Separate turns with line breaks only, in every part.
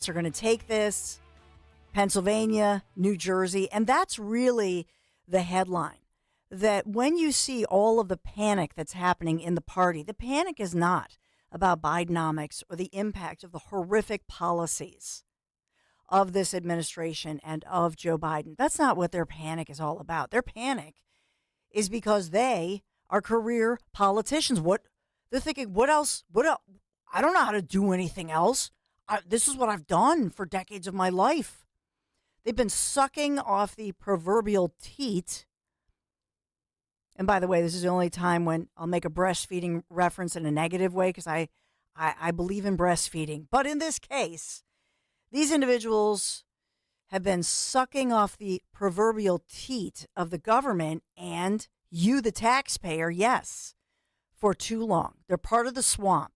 are going to take this, Pennsylvania, New Jersey, and that's really the headline. That when you see all of the panic that's happening in the party, the panic is not about Bidenomics or the impact of the horrific policies of this administration and of Joe Biden. That's not what their panic is all about. Their panic is because they are career politicians. They're thinking, what else? I don't know how to do anything else. This is what I've done for decades of my life. They've been sucking off the proverbial teat. And by the way, this is the only time when I'll make a breastfeeding reference in a negative way because I believe in breastfeeding. But in this case, these individuals have been sucking off the proverbial teat of the government and you, the taxpayer, yes, for too long. They're part of the swamp.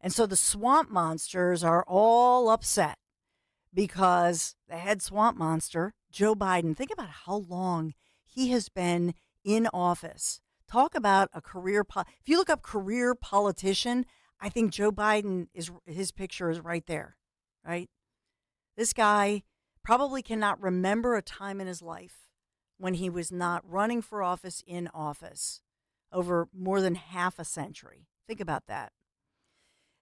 And so the swamp monsters are all upset because the head swamp monster, Joe Biden, think about how long he has been in office. Talk about a career. If you look up career politician, I think Joe Biden his picture is right there, right? This guy probably cannot remember a time in his life when he was not running for office in office over more than half a century. Think about that.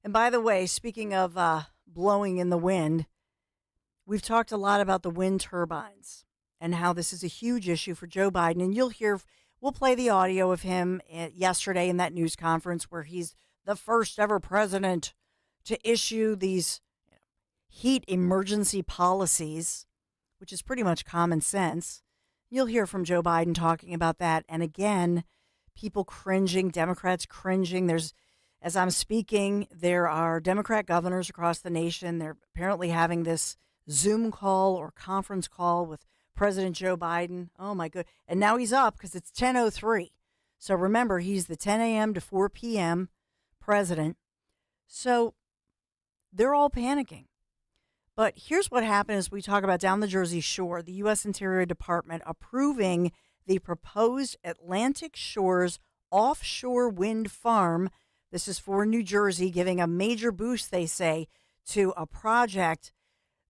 And by the way, speaking of blowing in the wind, we've talked a lot about the wind turbines and how this is a huge issue for Joe Biden. And we'll play the audio of him yesterday in that news conference where he's the first ever president to issue these heat emergency policies, which is pretty much common sense. You'll hear from Joe Biden talking about that. And again, people cringing, Democrats cringing. As I'm speaking, there are Democrat governors across the nation. They're apparently having this Zoom call or conference call with President Joe Biden. Oh, my God. And now he's up because it's 10:03. So remember, he's the 10 a.m. to 4 p.m. president. So they're all panicking. But here's what happened as we talk about down the Jersey Shore, the U.S. Interior Department approving the proposed Atlantic Shores offshore wind farm. This is for New Jersey, giving a major boost, they say, to a project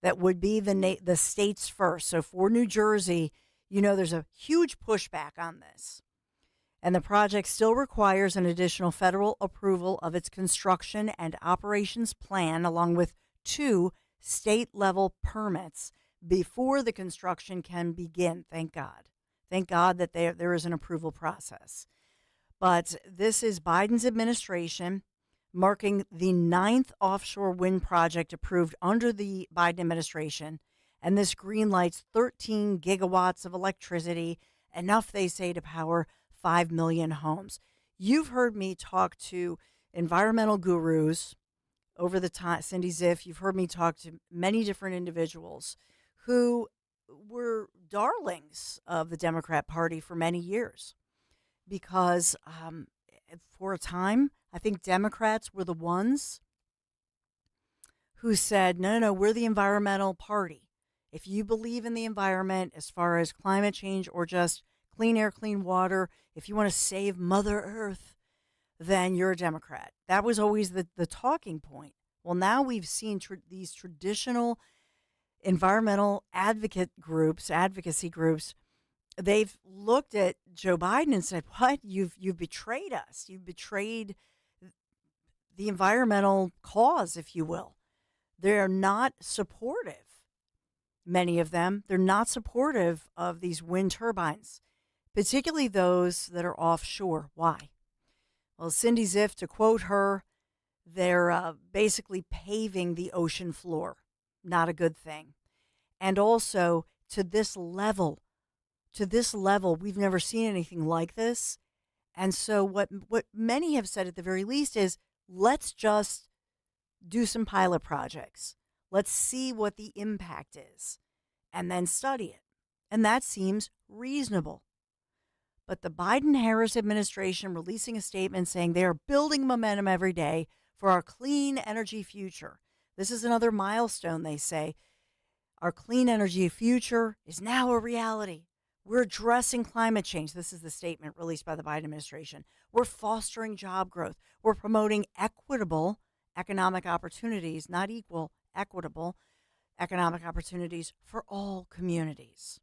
that would be the state's first. So for New Jersey, there's a huge pushback on this. And the project still requires an additional federal approval of its construction and operations plan, along with 2 state-level permits before the construction can begin. Thank God. Thank God that there is an approval process. But this is Biden's administration marking the 9th offshore wind project approved under the Biden administration. And this greenlights 13 gigawatts of electricity, enough, they say, to power 5 million homes. You've heard me talk to environmental gurus over the time, Cindy Ziff. You've heard me talk to many different individuals who were darlings of the Democrat Party for many years because for a time, I think Democrats were the ones who said, no, we're the environmental party. If you believe in the environment as far as climate change or just clean air, clean water, if you want to save Mother Earth, then you're a Democrat. That was always the talking point. Well, now we've seen these traditional environmental advocacy groups, they've looked at Joe Biden and said, what? You've betrayed us. You've betrayed the environmental cause, if you will. They're not supportive, many of them. They're not supportive of these wind turbines, particularly those that are offshore. Why? Well, Cindy Ziff, to quote her, they're basically paving the ocean floor. Not a good thing. And also, to this level, we've never seen anything like this. And so what many have said at the very least is, let's just do some pilot projects. Let's see what the impact is and then study it. And that seems reasonable. But the Biden-Harris administration releasing a statement saying they are building momentum every day for our clean energy future. This is another milestone, they say. Our clean energy future is now a reality. We're addressing climate change. This is the statement released by the Biden administration. We're fostering job growth. We're promoting equitable economic opportunities, not equal, equitable. economic opportunities for all communities.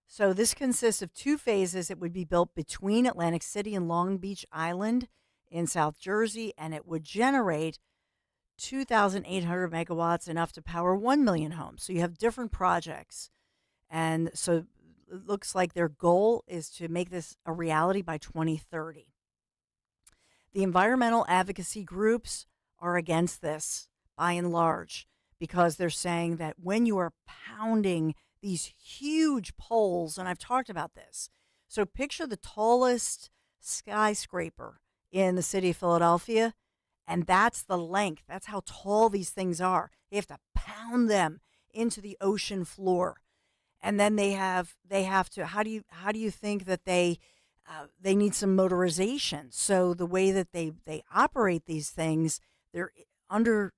So this consists of 2 phases. It would be built between Atlantic City and Long Beach Island in South Jersey, and it would generate 2,800 megawatts, enough to power 1 million homes. So you have different projects. And so it looks like their goal is to make this a reality by 2030. The environmental advocacy groups are against this by and large, because they're saying that when you are pounding these huge poles, and I've talked about this. So picture the tallest skyscraper in the city of Philadelphia, and that's the length. That's how tall these things are. They have to pound them into the ocean floor. And then they have to, how do you think that they need some motorization? So the way that they operate these things, they're under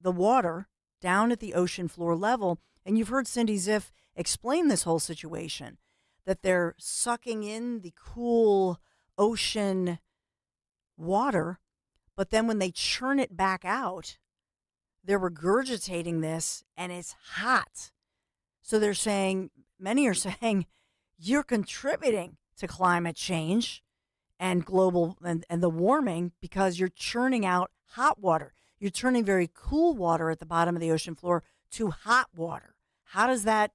the water, down at the ocean floor level. And you've heard Cindy Ziff explain this whole situation, that they're sucking in the cool ocean water, but then when they churn it back out, they're regurgitating this, and it's hot. So they're saying, many are saying, you're contributing to climate change and global and the warming, because you're churning out hot water. You're turning very cool water at the bottom of the ocean floor to hot water. How does that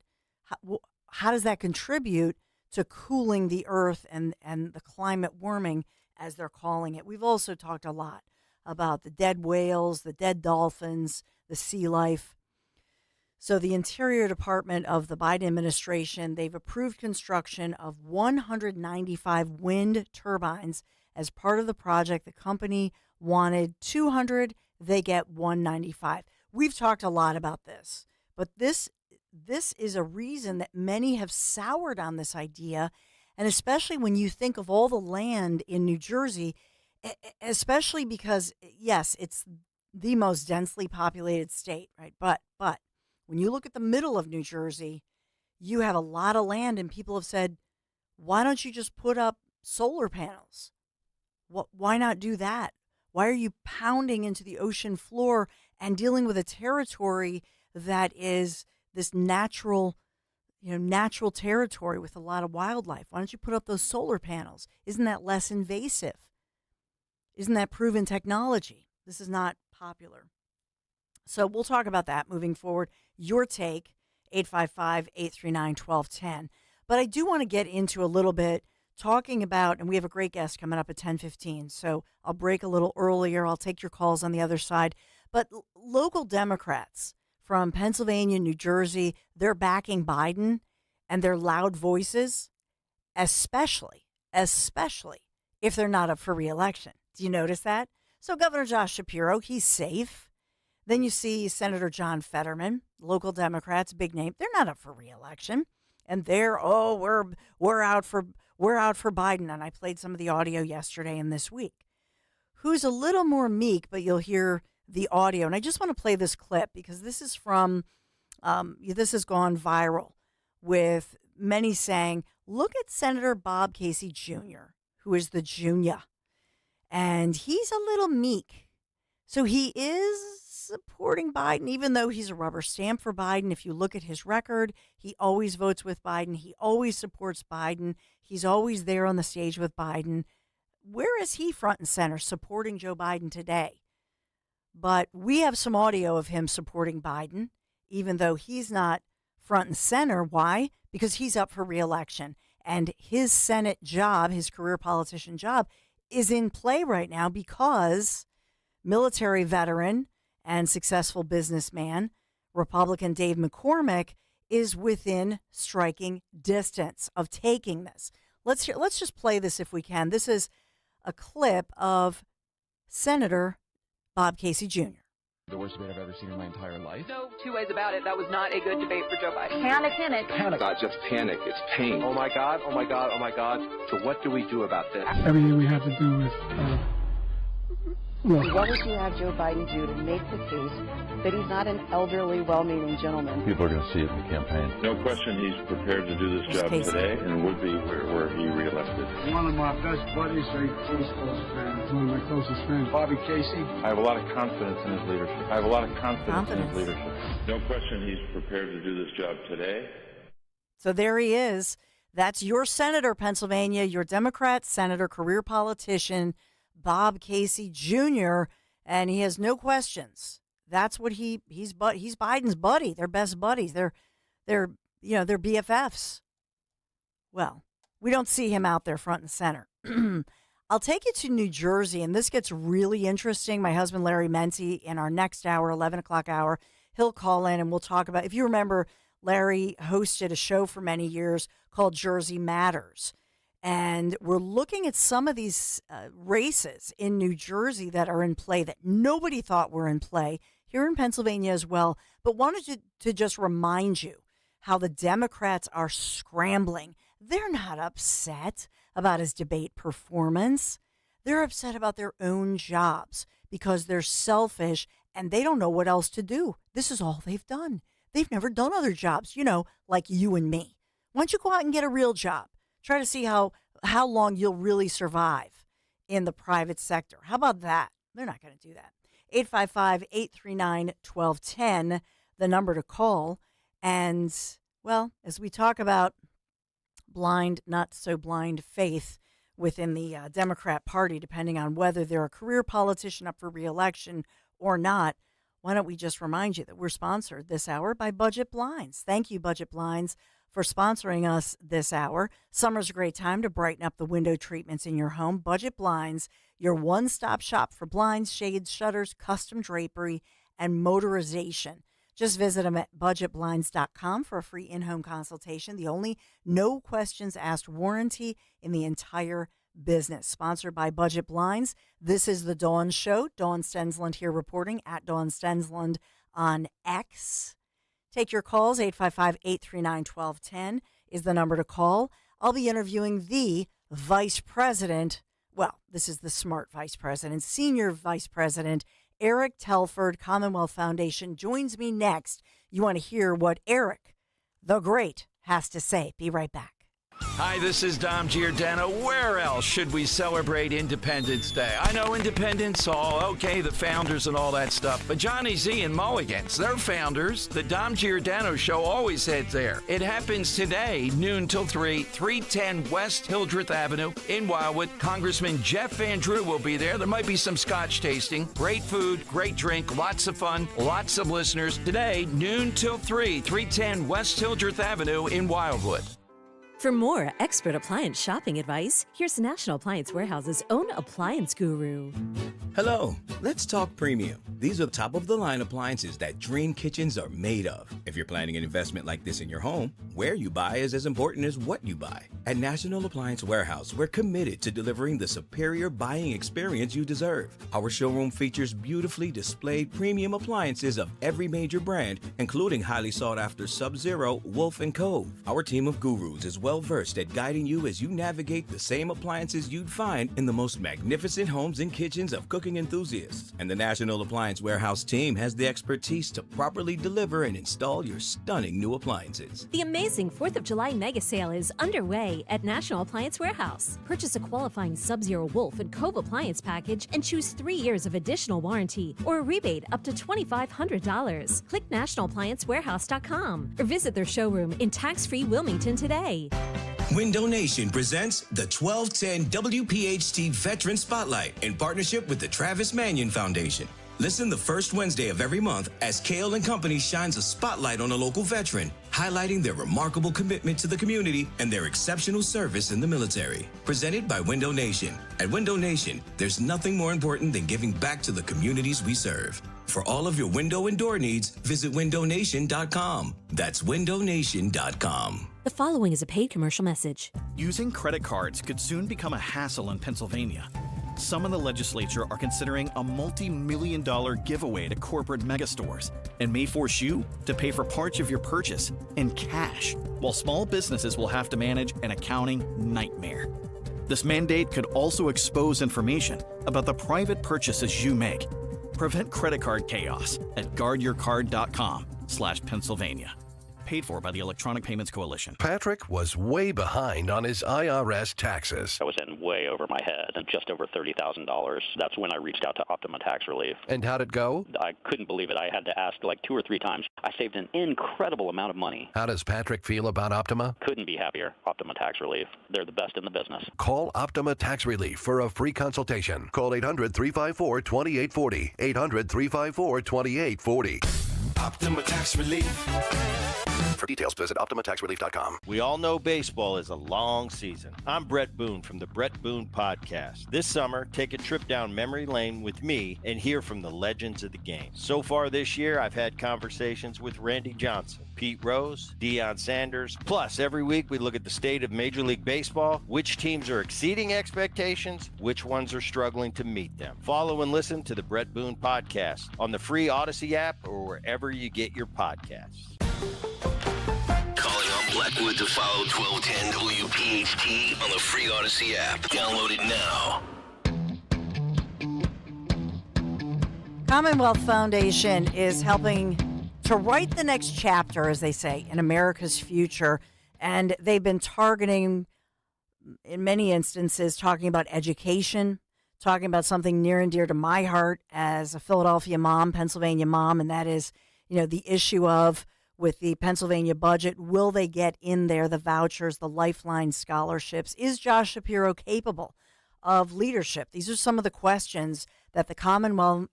contribute to cooling the earth and the climate warming, as they're calling it? We've also talked a lot about the dead whales, the dead dolphins, the sea life. So the Interior Department of the Biden administration, they've approved construction of 195 wind turbines as part of the project. The company wanted 200. They get 195. We've talked a lot about this, but this is a reason that many have soured on this idea. And especially when you think of all the land in New Jersey, especially because, yes, it's the most densely populated state, right? But when you look at the middle of New Jersey, you have a lot of land, and people have said, why don't you just put up solar panels? Why not do that? Why are you pounding into the ocean floor and dealing with a territory that is this natural territory with a lot of wildlife? Why don't you put up those solar panels? Isn't that less invasive? Isn't that proven technology? This is not popular. So we'll talk about that moving forward. Your take, 855-839-1210. But I do want to get into a little bit talking about, and we have a great guest coming up at 10:15, so I'll break a little earlier. I'll take your calls on the other side. But local Democrats from Pennsylvania, New Jersey, they're backing Biden, and their loud voices, especially if they're not up for re-election. Do you notice that? So Governor Josh Shapiro, he's safe. Then you see Senator John Fetterman, local Democrats, big name. They're not up for re-election, and they're we're out for Biden. And I played some of the audio yesterday and this week. Who's a little more meek, but you'll hear the audio. And I just want to play this clip because this is from this has gone viral, with many saying, "Look at Senator Bob Casey Jr., who is the junior, and he's a little meek." So he is supporting Biden, even though he's a rubber stamp for Biden. If you look at his record, he always votes with Biden. He always supports Biden. He's always there on the stage with Biden. Where is he front and center supporting Joe Biden today? But we have some audio of him supporting Biden, even though he's not front and center. Why? Because he's up for re-election. And his Senate job, his career politician job, is in play right now because military veteran and successful businessman, Republican Dave McCormick, is within striking distance of taking this. Let's just play this if we can. This is a clip of Senator Bob Casey Jr.
The worst debate I've ever seen in my entire life.
No two ways about it. That was not a good debate for Joe Biden.
Panic in it.
Panic. Not just panic, it's pain.
Oh my God, oh my God, oh my God. So what do we do about this?
Everything we have to do is
What would you have Joe Biden do to make the case that he's not an elderly, well-meaning gentleman?
People are going to see it in the campaign.
No question he's prepared to do this job today and would be were he reelected.
One of my best buddies, very close friends, one of my closest friends, Bobby Casey.
I have a lot of confidence in his leadership. No question he's prepared to do this job today.
So there he is. That's your senator, Pennsylvania, your Democrat senator, career politician, Bob Casey Jr., and he has no questions. That's what he's Biden's buddy. They're best buddies. They're BFFs. Well, we don't see him out there front and center. I'll take you to New Jersey, and this gets really interesting. My husband, Larry Menti, in our next hour, 11 o'clock hour, he'll call in and we'll talk about, if you remember, Larry hosted a show for many years called Jersey Matters. And we're looking at some of these races in New Jersey that are in play that nobody thought were in play, here in Pennsylvania as well. But wanted to just remind you how the Democrats are scrambling. They're not upset about his debate performance. They're upset about their own jobs because they're selfish and they don't know what else to do. This is all they've done. They've never done other jobs, like you and me. Why don't you go out and get a real job? Try to see how long you'll really survive in the private sector. How about that? They're not going to do that. 855-839-1210, the number to call. And, well, as we talk about blind, not so blind faith within the Democrat Party, depending on whether they're a career politician up for re-election or not, why don't we just remind you that we're sponsored this hour by Budget Blinds. Thank you, Budget Blinds, for sponsoring us this hour. Summer's a great time to brighten up the window treatments in your home. Budget Blinds, your one-stop shop for blinds, shades, shutters, custom drapery, and motorization. Just visit them at budgetblinds.com for a free in-home consultation. The only no questions asked warranty in the entire business. Sponsored by Budget Blinds. This is the Dawn Show. Dawn Stensland here reporting at Dawn Stensland on X. Take your calls. 855-839-1210 is the number to call. I'll be interviewing the vice president. Well, this is the smart vice president, senior vice president, Eric Telford, Commonwealth Foundation, joins me next. You want to hear what Eric, the great, has to say. Be right back.
Hi, this is Dom Giordano. Where else should we celebrate Independence Day? I know Independence Hall, okay, the founders and all that stuff, but Johnny Z and Mulligan's, they're founders. The Dom Giordano Show always heads there. It happens today, noon till 3, 310 West Hildreth Avenue in Wildwood. Congressman Jeff Van Drew will be there. There might be some scotch tasting. Great food, great drink, lots of fun, lots of listeners. Today, noon till 3, 310 West Hildreth Avenue in Wildwood.
For more expert appliance shopping advice, here's National Appliance Warehouse's own appliance guru.
Hello, let's talk premium. These are top-of-the-line appliances that dream kitchens are made of. If you're planning an investment like this in your home, where you buy is as important as what you buy. At National Appliance Warehouse, we're committed to delivering the superior buying experience you deserve. Our showroom features beautifully displayed premium appliances of every major brand, including highly sought-after Sub-Zero, Wolf, and Cove. Our team of gurus is well-versed at guiding you as you navigate the same appliances you'd find in the most magnificent homes and kitchens of cooking enthusiasts. And the National Appliance Warehouse team has the expertise to properly deliver and install your stunning new appliances.
The amazing 4th of July mega sale is underway at National Appliance Warehouse. Purchase a qualifying Sub-Zero, Wolf, and Cove appliance package and choose 3 years of additional warranty or a rebate up to $2,500. Click nationalappliancewarehouse.com or visit their showroom in tax-free Wilmington today.
Window Nation presents the 1210 WPHT Veteran Spotlight in partnership with the Travis Manion Foundation. Listen the first Wednesday of every month as Kale and Company shines a spotlight on a local veteran, highlighting their remarkable commitment to the community and their exceptional service in the military. Presented by Window Nation. At Window Nation, there's nothing more important than giving back to the communities we serve. For all of your window and door needs, visit windownation.com. That's windownation.com.
The following is a paid commercial message.
Using credit cards could soon become a hassle in Pennsylvania. Some in the legislature are considering a multi-million-dollar giveaway to corporate megastores and may force you to pay for parts of your purchase in cash, while small businesses will have to manage an accounting nightmare. This mandate could also expose information about the private purchases you make. Prevent credit card chaos at guardyourcard.com/Pennsylvania. Paid for by the Electronic Payments Coalition.
Patrick was way behind on his IRS taxes.
I was in way over my head, and just over $30,000. That's when I reached out to Optima Tax Relief.
And how'd it go?
I couldn't believe it. I had to ask like 2 or 3 times. I saved an incredible amount of money.
How does Patrick feel about Optima?
Couldn't be happier. Optima Tax Relief. They're the best in the business.
Call Optima Tax Relief for a free consultation. Call 800-354-2840. 800-354-2840.
Optima Tax Relief.
For details, visit OptimaTaxRelief.com.
We all know baseball is a long season. I'm Brett Boone from the Brett Boone Podcast. This summer, take a trip down memory lane with me and hear from the legends of the game. So far this year, I've had conversations with Randy Johnson, Pete Rose, Deion Sanders. Plus, every week we look at the state of Major League Baseball, which teams are exceeding expectations, which ones are struggling to meet them. Follow and listen to the Brett Boone Podcast on the free Odyssey app or wherever you get your podcasts.
Calling on Blackwood to follow 1210 WPHT on the free Odyssey app. Download it now.
Commonwealth Foundation is helping to write the next chapter, as they say, in America's future. And they've been targeting, in many instances, talking about education, talking about something near and dear to my heart as a Philadelphia mom, Pennsylvania mom, and that is, the issue of, with the Pennsylvania budget, will they get in there the vouchers, the Lifeline scholarships? Is Josh Shapiro capable of leadership? These are some of the questions that the Commonwealth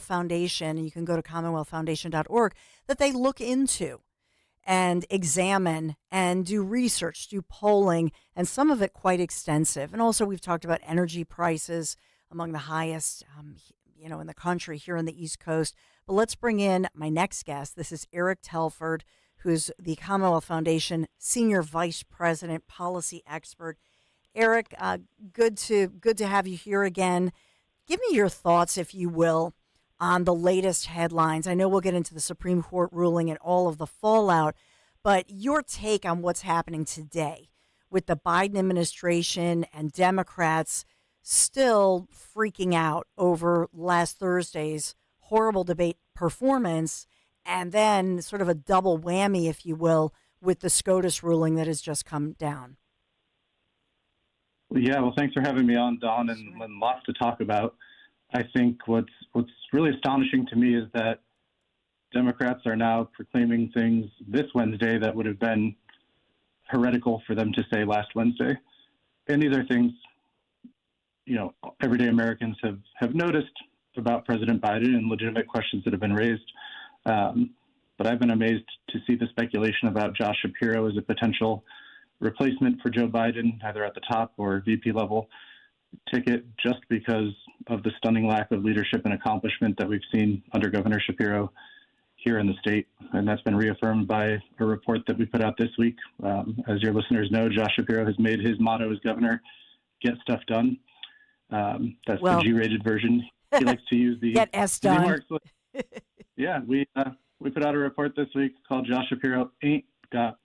Foundation, and you can go to commonwealthfoundation.org, that they look into and examine and do research, do polling, and some of it quite extensive. And also we've talked about energy prices among the highest, in the country here on the East Coast. But let's bring in my next guest. This is Eric Telford, who's the Commonwealth Foundation Senior Vice President, Policy Expert. Eric, good to have you here again. Give me your thoughts, if you will, on the latest headlines. I know we'll get into the Supreme Court ruling and all of the fallout, but your take on what's happening today with the Biden administration and Democrats still freaking out over last Thursday's horrible debate performance, and then sort of a double whammy, if you will, with the SCOTUS ruling that has just come down.
Well, thanks for having me on, Dawn, and lots to talk about. I think what's really astonishing to me is that Democrats are now proclaiming things this Wednesday that would have been heretical for them to say last Wednesday. And these are things, everyday Americans have noticed about President Biden and legitimate questions that have been raised. But I've been amazed to see the speculation about Josh Shapiro as a potential replacement for Joe Biden, either at the top or VP level ticket, just because of the stunning lack of leadership and accomplishment that we've seen under Governor Shapiro here in the state. And that's been reaffirmed by a report that we put out this week. As your listeners know, Josh Shapiro has made his motto as governor, get stuff done. That's the G-rated version. He likes to use the
get S done.
Yeah, we put out a report this week called Josh Shapiro Ain't Got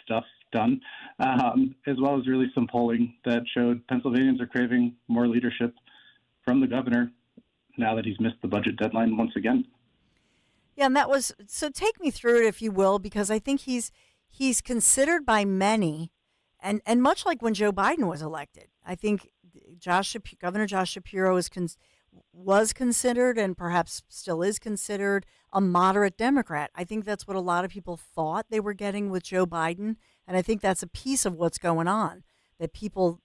Stuff Done, as well as really some polling that showed Pennsylvanians are craving more leadership from the governor now that he's missed the budget deadline once again.
Yeah, and that was, so take me through it, if you will, because I think he's considered by many, and much like when Joe Biden was elected, I think Governor Josh Shapiro was considered, and perhaps still is considered, a moderate Democrat. I think that's what a lot of people thought they were getting with Joe Biden, and I think that's a piece of what's going on, that people,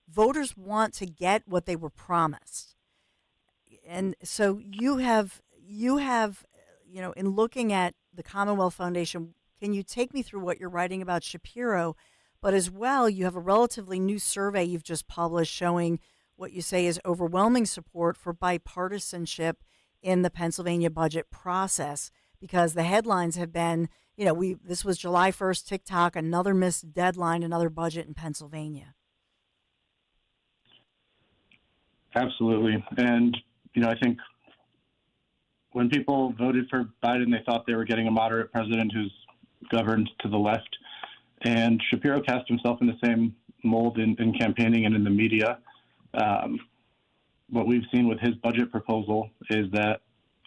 voters want to get what they were promised. And so you have, in looking at the Commonwealth Foundation, can you take me through what you're writing about Shapiro, but as well, you have a relatively new survey you've just published showing what you say is overwhelming support for bipartisanship in the Pennsylvania budget process, because the headlines have been, this was July 1st, TikTok, another missed deadline, another budget in Pennsylvania.
Absolutely. And, I think when people voted for Biden, they thought they were getting a moderate president who's governed to the left. And Shapiro cast himself in the same mold in campaigning and in the media. What we've seen with his budget proposal is that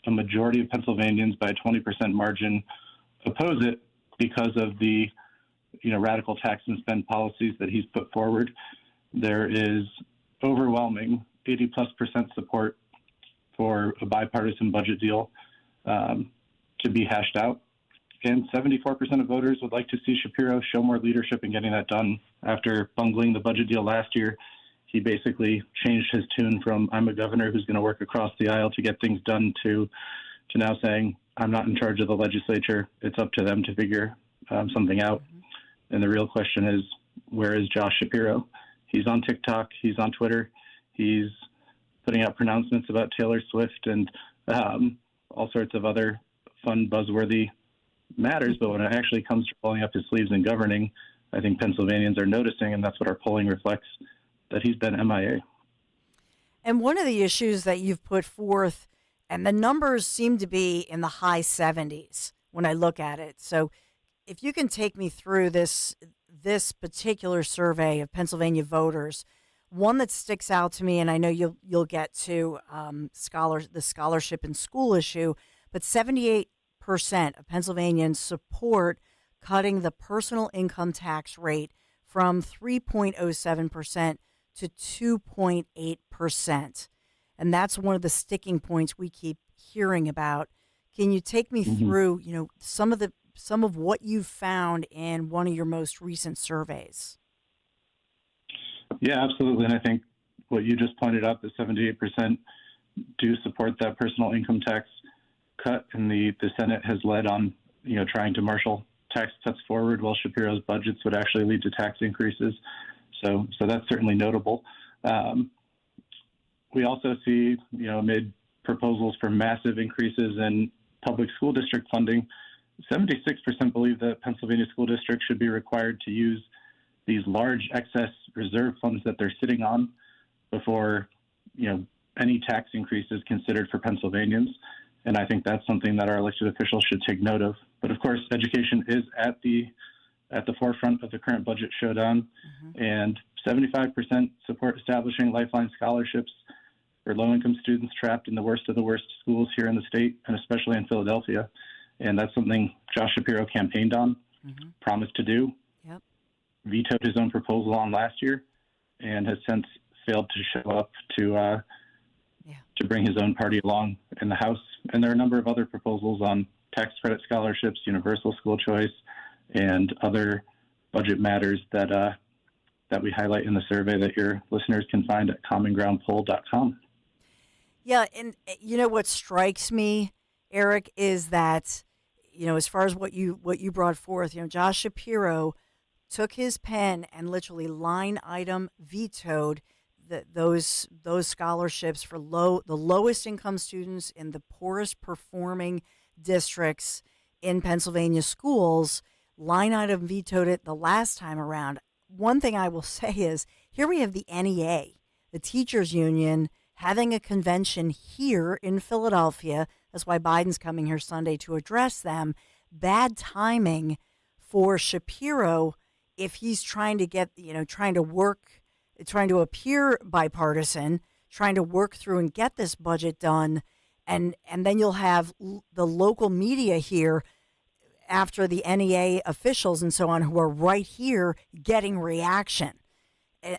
a majority of Pennsylvanians by a 20% margin oppose it because of the radical tax and spend policies that he's put forward. There is overwhelming 80+% support for a bipartisan budget deal to be hashed out. And 74% of voters would like to see Shapiro show more leadership in getting that done. After bungling the budget deal last year, he basically changed his tune from "I'm a governor who's going to work across the aisle to get things done" to now saying, "I'm not in charge of the legislature. It's up to them to figure something out." And the real question is, where is Josh Shapiro? He's on TikTok. He's on Twitter. He's putting out pronouncements about Taylor Swift and all sorts of other fun, buzzworthy matters. But when it actually comes to rolling up his sleeves and governing, I think Pennsylvanians are noticing, and that's what our polling reflects, that he's been MIA.
And one of the issues that you've put forth, and the numbers seem to be in the high 70s when I look at it. So if you can take me through this particular survey of Pennsylvania voters, one that sticks out to me, and I know you'll get to the scholarship in school issue, but 78% of Pennsylvanians support cutting the personal income tax rate from 3.07% to 2.8%. And that's one of the sticking points we keep hearing about. Can you take me through, some of what you've found in one of your most recent surveys?
Yeah, absolutely. And I think what you just pointed out, the 78% do support that personal income tax cut, and the Senate has led on, trying to marshal tax cuts forward, while Shapiro's budgets would actually lead to tax increases. So that's certainly notable. We also see, amid proposals for massive increases in public school district funding, 76% believe that Pennsylvania school districts should be required to use these large excess reserve funds that they're sitting on before, any tax increase is considered for Pennsylvanians. And I think that's something that our elected officials should take note of. But of course, education is at the forefront of the current budget showdown, and 75% support establishing lifeline scholarships for low-income students trapped in the worst of the worst schools here in the state, and especially in Philadelphia. And that's something Josh Shapiro campaigned on, promised to do, vetoed his own proposal on last year, and has since failed to show up to bring his own party along in the House. And there are a number of other proposals on tax credit scholarships, universal school choice, and other budget matters that we highlight in the survey that your listeners can find at commongroundpoll.com.
Yeah, and what strikes me, Eric, is that, as far as what you brought forth, Josh Shapiro took his pen and literally line item vetoed those scholarships for the lowest income students in the poorest performing districts in Pennsylvania schools. Line item vetoed it the last time around. One thing I will say is, here we have the NEA, the teachers union, having a convention here in Philadelphia. That's why Biden's coming here Sunday to address them. Bad timing for Shapiro if he's trying to get, trying to appear bipartisan, trying to work through and get this budget done. And then you'll have the local media here after the NEA officials and so on, who are right here getting reaction.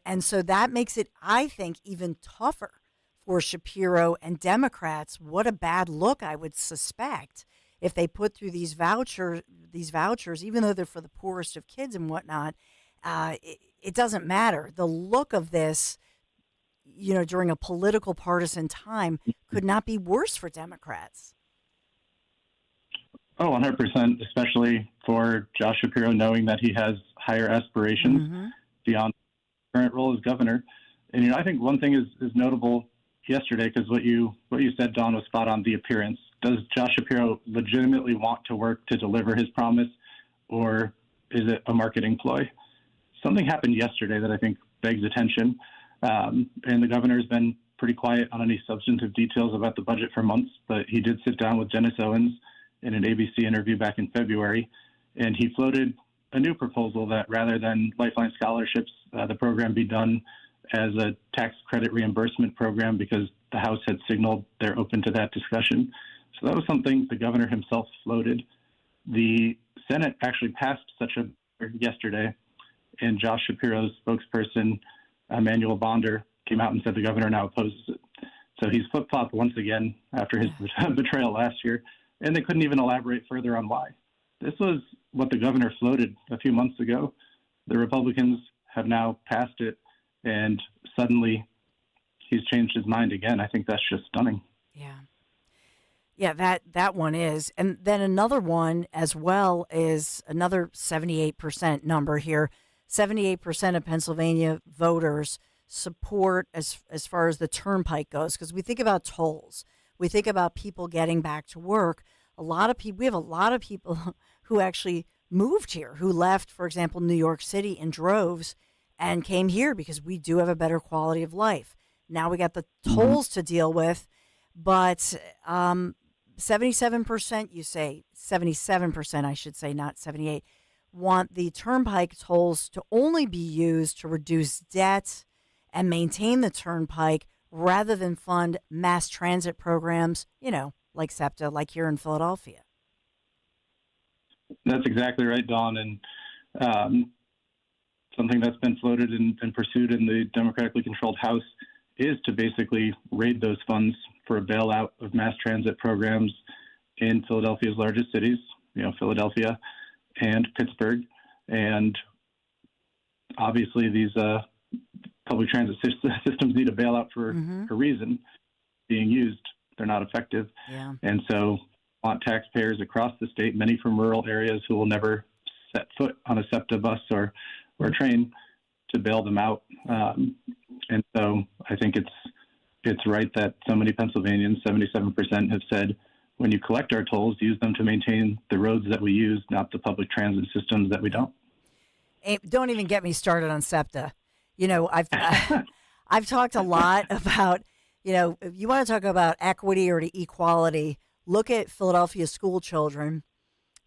And so that makes it, I think, even tougher for Shapiro and Democrats. What a bad look, I would suspect, if they put through these vouchers, even though they're for the poorest of kids and whatnot. It doesn't matter. The look of this, during a political partisan time, could not be worse for Democrats.
Oh, 100%, especially for Josh Shapiro, knowing that he has higher aspirations beyond his current role as governor. And, I think one thing is notable yesterday, because what you said, Dawn, was spot on, the appearance. Does Josh Shapiro legitimately want to work to deliver his promise, or is it a marketing ploy? Something happened yesterday that I think begs attention, and the governor's been pretty quiet on any substantive details about the budget for months, but he did sit down with Dennis Owens in an ABC interview back in February, and he floated a new proposal that rather than Lifeline scholarships, the program be done as a tax credit reimbursement program because the House had signaled they're open to that discussion. So that was something the governor himself floated. The Senate actually passed such a bill yesterday, and Josh Shapiro's spokesperson, Emmanuel Bonder, came out and said the governor now opposes it. So he's flip-flopped once again after his betrayal last year, and they couldn't even elaborate further on why. This was what the governor floated a few months ago. The Republicans have now passed it, and suddenly he's changed his mind again. I think that's just stunning.
Yeah, that one is. And then another one as well is another 78% number here. 78% of Pennsylvania voters support as far as the turnpike goes, because we think about tolls. We think about people getting back to work. We have a lot of people who actually moved here, who left, for example, New York City in droves and came here because we do have a better quality of life. Now we got the tolls to deal with, but 77%, you say, 77%, I should say, not 78, want the turnpike tolls to only be used to reduce debt and maintain the turnpike rather than fund mass transit programs, like SEPTA, like here in Philadelphia.
That's exactly right, Dawn. And something that's been floated and pursued in the democratically controlled House is to basically raid those funds for a bailout of mass transit programs in Philadelphia's largest cities, Philadelphia and Pittsburgh. And obviously these public transit systems need a bailout for a reason. Being used, they're not effective.
Yeah.
And so want taxpayers across the state, many from rural areas who will never set foot on a SEPTA bus or train, to bail them out. And so I think it's right that so many Pennsylvanians, 77%, have said, when you collect our tolls, use them to maintain the roads that we use, not the public transit systems that we don't.
Don't even get me started on SEPTA. I've talked a lot about, if you want to talk about equity or equality, look at Philadelphia school children,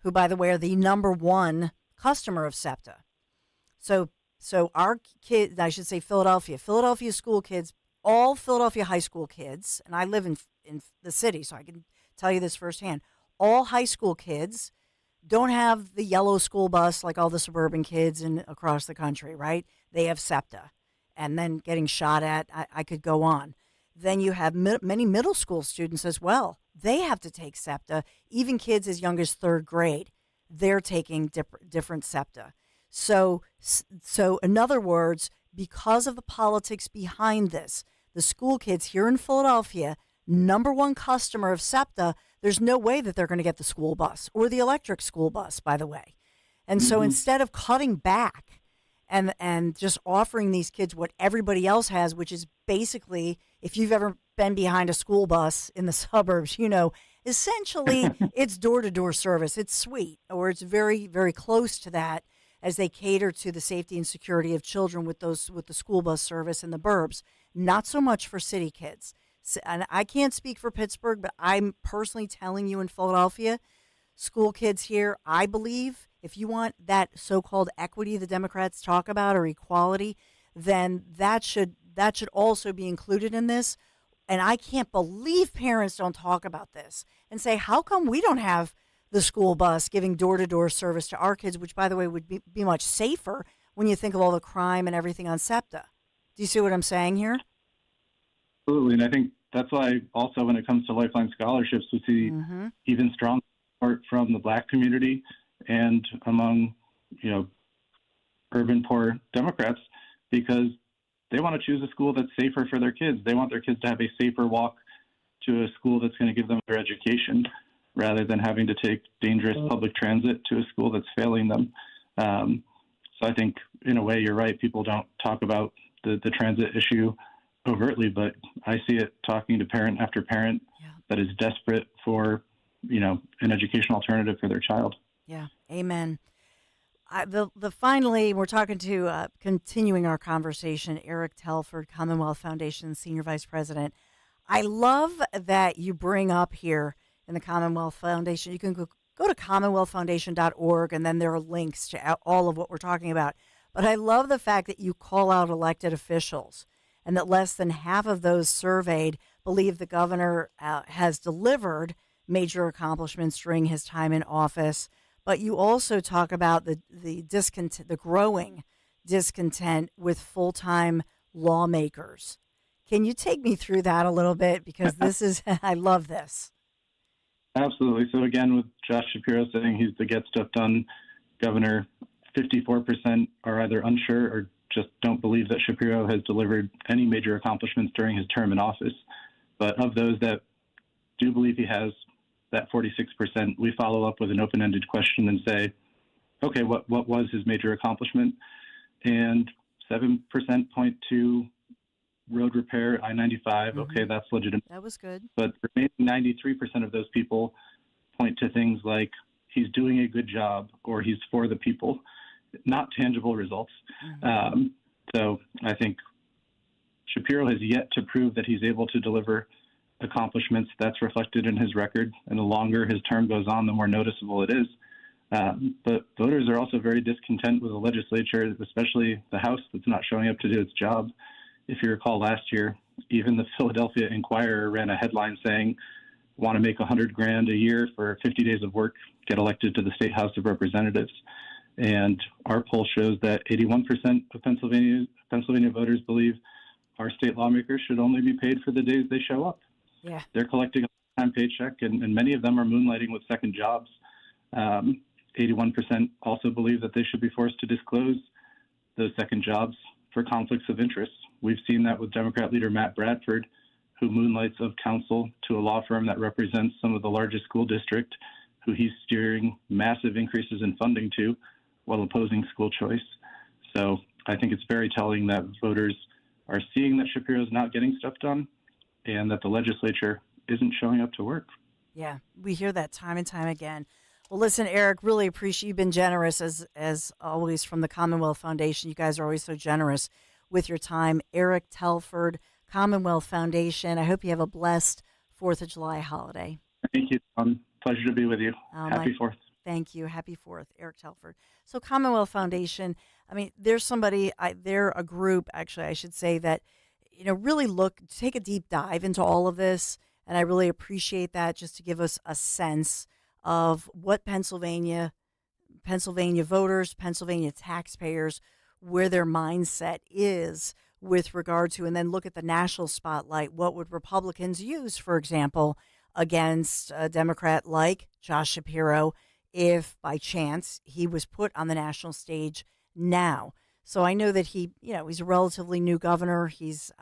who, by the way, are the number one customer of SEPTA. So our kids, I should say Philadelphia school kids, all Philadelphia high school kids, and I live in the city, so I can tell you this firsthand, all high school kids don't have the yellow school bus like all the suburban kids across the country, right? They have SEPTA. And then getting shot at, I could go on. Then you have many middle school students as well. They have to take SEPTA. Even kids as young as third grade, they're taking different SEPTA. So in other words, because of the politics behind this, the school kids here in Philadelphia, number one customer of SEPTA, there's no way that they're going to get the school bus or the electric school bus, by the way. And so instead of cutting back and just offering these kids what everybody else has, which is basically, if you've ever been behind a school bus in the suburbs, essentially it's door-to-door service. It's sweet, or it's very, very close to that, as they cater to the safety and security of children with the school bus service in the burbs. Not so much for city kids. And I can't speak for Pittsburgh, but I'm personally telling you in Philadelphia, school kids here, I believe if you want that so-called equity the Democrats talk about, or equality, then that should also be included in this. And I can't believe parents don't talk about this and say, how come we don't have the school bus giving door-to-door service to our kids, which, by the way, would be much safer when you think of all the crime and everything on SEPTA. Do you see what I'm saying here?
Absolutely, and I think that's why also when it comes to Lifeline scholarships, we see even stronger support from the Black community and among, urban poor Democrats, because they want to choose a school that's safer for their kids. They want their kids to have a safer walk to a school that's going to give them their education, rather than having to take dangerous public transit to a school that's failing them. So I think, in a way, you're right. People don't talk about the transit issue overtly, but I see it talking to parent after parent that is desperate for, an educational alternative for their child.
Yeah, amen. Finally, we're talking to, continuing our conversation, Eric Telford, Commonwealth Foundation Senior Vice President. I love that you bring up here in the Commonwealth Foundation, you can go to commonwealthfoundation.org, and then there are links to all of what we're talking about. But I love the fact that you call out elected officials and that less than half of those surveyed believe the governor has delivered major accomplishments during his time in office. But you also talk about the discontent, the growing discontent with full-time lawmakers. Can you take me through that a little bit? Because this is, I love this.
Absolutely. So again, with Josh Shapiro saying he's the get stuff done governor, 54% are either unsure or just don't believe that Shapiro has delivered any major accomplishments during his term in office. But of those that do believe he has, that 46%, we follow up with an open-ended question and say, okay, what was his major accomplishment? And 7% point to road repair, I-95. Okay, that's legitimate.
That was good.
But the remaining 93% of those people point to things like he's doing a good job or he's for the people, not tangible results. So I think Shapiro has yet to prove that he's able to deliver accomplishments. That's reflected in his record. And the longer his term goes on, the more noticeable it is. But voters are also very discontent with the legislature, especially the House that's not showing up to do its job. If you recall last year, even the Philadelphia Inquirer ran a headline saying, want to make $100,000 a year for 50 days of work, get elected to the State House of Representatives. And our poll shows that 81% of Pennsylvania voters believe our state lawmakers should only be paid for the days they show up.
Yeah.
They're collecting a full-time paycheck, and many of them are moonlighting with second jobs. 81% also believe that they should be forced to disclose those second jobs for conflicts of interest. We've seen that with Democrat leader Matt Bradford, who moonlights of counsel to a law firm that represents some of the largest school districts, who he's steering massive increases in funding to while opposing school choice. So I think it's very telling that voters are seeing that Shapiro's not getting stuff done and that the legislature isn't showing up to work.
Yeah, we hear that time and time again. Well, listen, Eric, really appreciate you've been generous as always from the Commonwealth Foundation. You guys are always so generous with your time. Eric Telford, Commonwealth Foundation. I hope you have a blessed 4th of July holiday.
Thank you. Pleasure to be with you. Happy 4th.
Thank you. Happy 4th, Eric Telford. So Commonwealth Foundation, I mean, there's somebody, they're a group, actually, I should say, that, really take a deep dive into all of this. And I really appreciate that, just to give us a sense of what Pennsylvania voters, Pennsylvania taxpayers, where their mindset is with regard to, and then look at the national spotlight. What would Republicans use, for example, against a Democrat like Josh Shapiro if by chance he was put on the national stage now? So I know that he's a relatively new governor. He's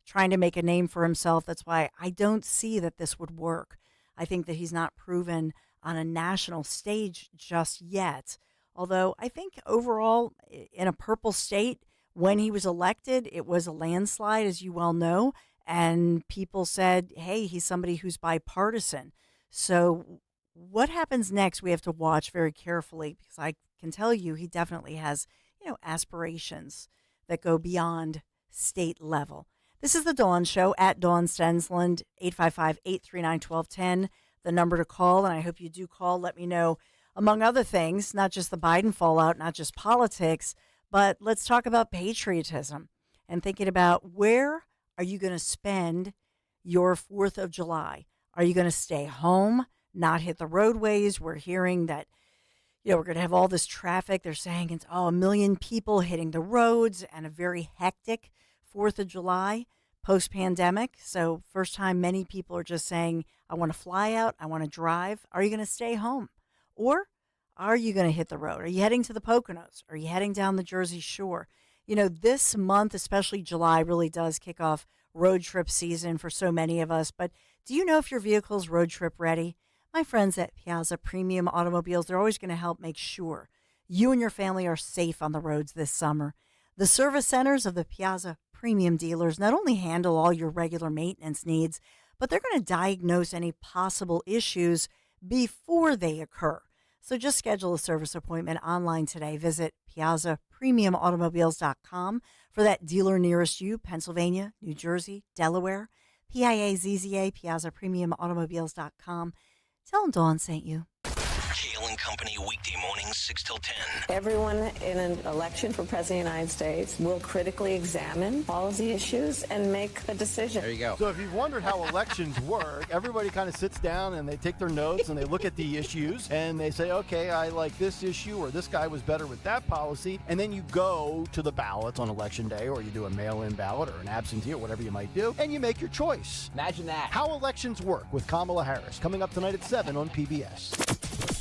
trying to make a name for himself. That's why I don't see that this would work. I think that he's not proven on a national stage just yet. Although I think overall in a purple state, when he was elected, it was a landslide, as you well know. And people said, hey, he's somebody who's bipartisan. So what happens next, we have to watch very carefully, because I can tell you he definitely has, aspirations that go beyond state level. This is the Dawn Show at Dawn Stensland, 855-839-1210, the number to call. And I hope you do call. Let me know, among other things, not just the Biden fallout, not just politics, but let's talk about patriotism and thinking about where are you going to spend your 4th of July? Are you going to stay home, not hit the roadways? We're hearing that, we're going to have all this traffic. They're saying it's 1 million people hitting the roads and a very hectic 4th of July post-pandemic. So first time many people are just saying, I want to fly out, I want to drive. Are you going to stay home? Or are you going to hit the road? Are you heading to the Poconos? Are you heading down the Jersey Shore? This month, especially July, really does kick off road trip season for so many of us. But do you know if your vehicle's road trip ready? My friends at Piazza Premium Automobiles, they're always going to help make sure you and your family are safe on the roads this summer. The service centers of the Piazza Premium dealers not only handle all your regular maintenance needs, but they're going to diagnose any possible issues before they occur. So just schedule a service appointment online today. Visit PiazzaPremiumAutomobiles.com for that dealer nearest you, Pennsylvania, New Jersey, Delaware. PIAZZA, PiazzaPremiumAutomobiles.com. Tell them Dawn sent you.
Kale and Company, weekday mornings, 6 till 10.
Everyone in an election for President of the United States will critically examine all of the issues and make a decision.
There you go.
So if you've wondered how elections work, everybody kind of sits down and they take their notes and they look at the issues and they say, okay, I like this issue, or this guy was better with that policy. And then you go to the ballots on election day, or you do a mail-in ballot or an absentee or whatever you might do, and you make your choice.
Imagine that.
How elections work with Kamala Harris, coming up tonight at 7 on PBS.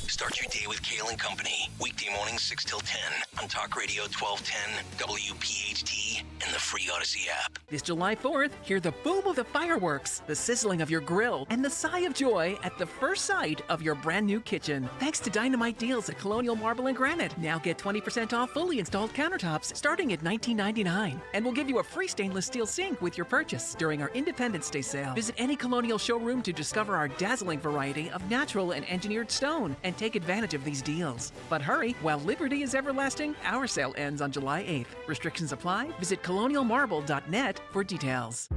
Start your day with Kale and Company, weekday mornings, 6 till 10 on Talk Radio 1210, WPHT, and the free Odyssey app.
This July 4th, hear the boom of the fireworks, the sizzling of your grill, and the sigh of joy at the first sight of your brand new kitchen. Thanks to dynamite deals at Colonial Marble and Granite. Now get 20% off fully installed countertops starting at $19.99. And we'll give you a free stainless steel sink with your purchase during our Independence Day sale. Visit any Colonial showroom to discover our dazzling variety of natural and engineered stone and take advantage of these deals. But hurry, while liberty is everlasting, our sale ends on July 8th. Restrictions apply. Visit colonialmarble.net for details.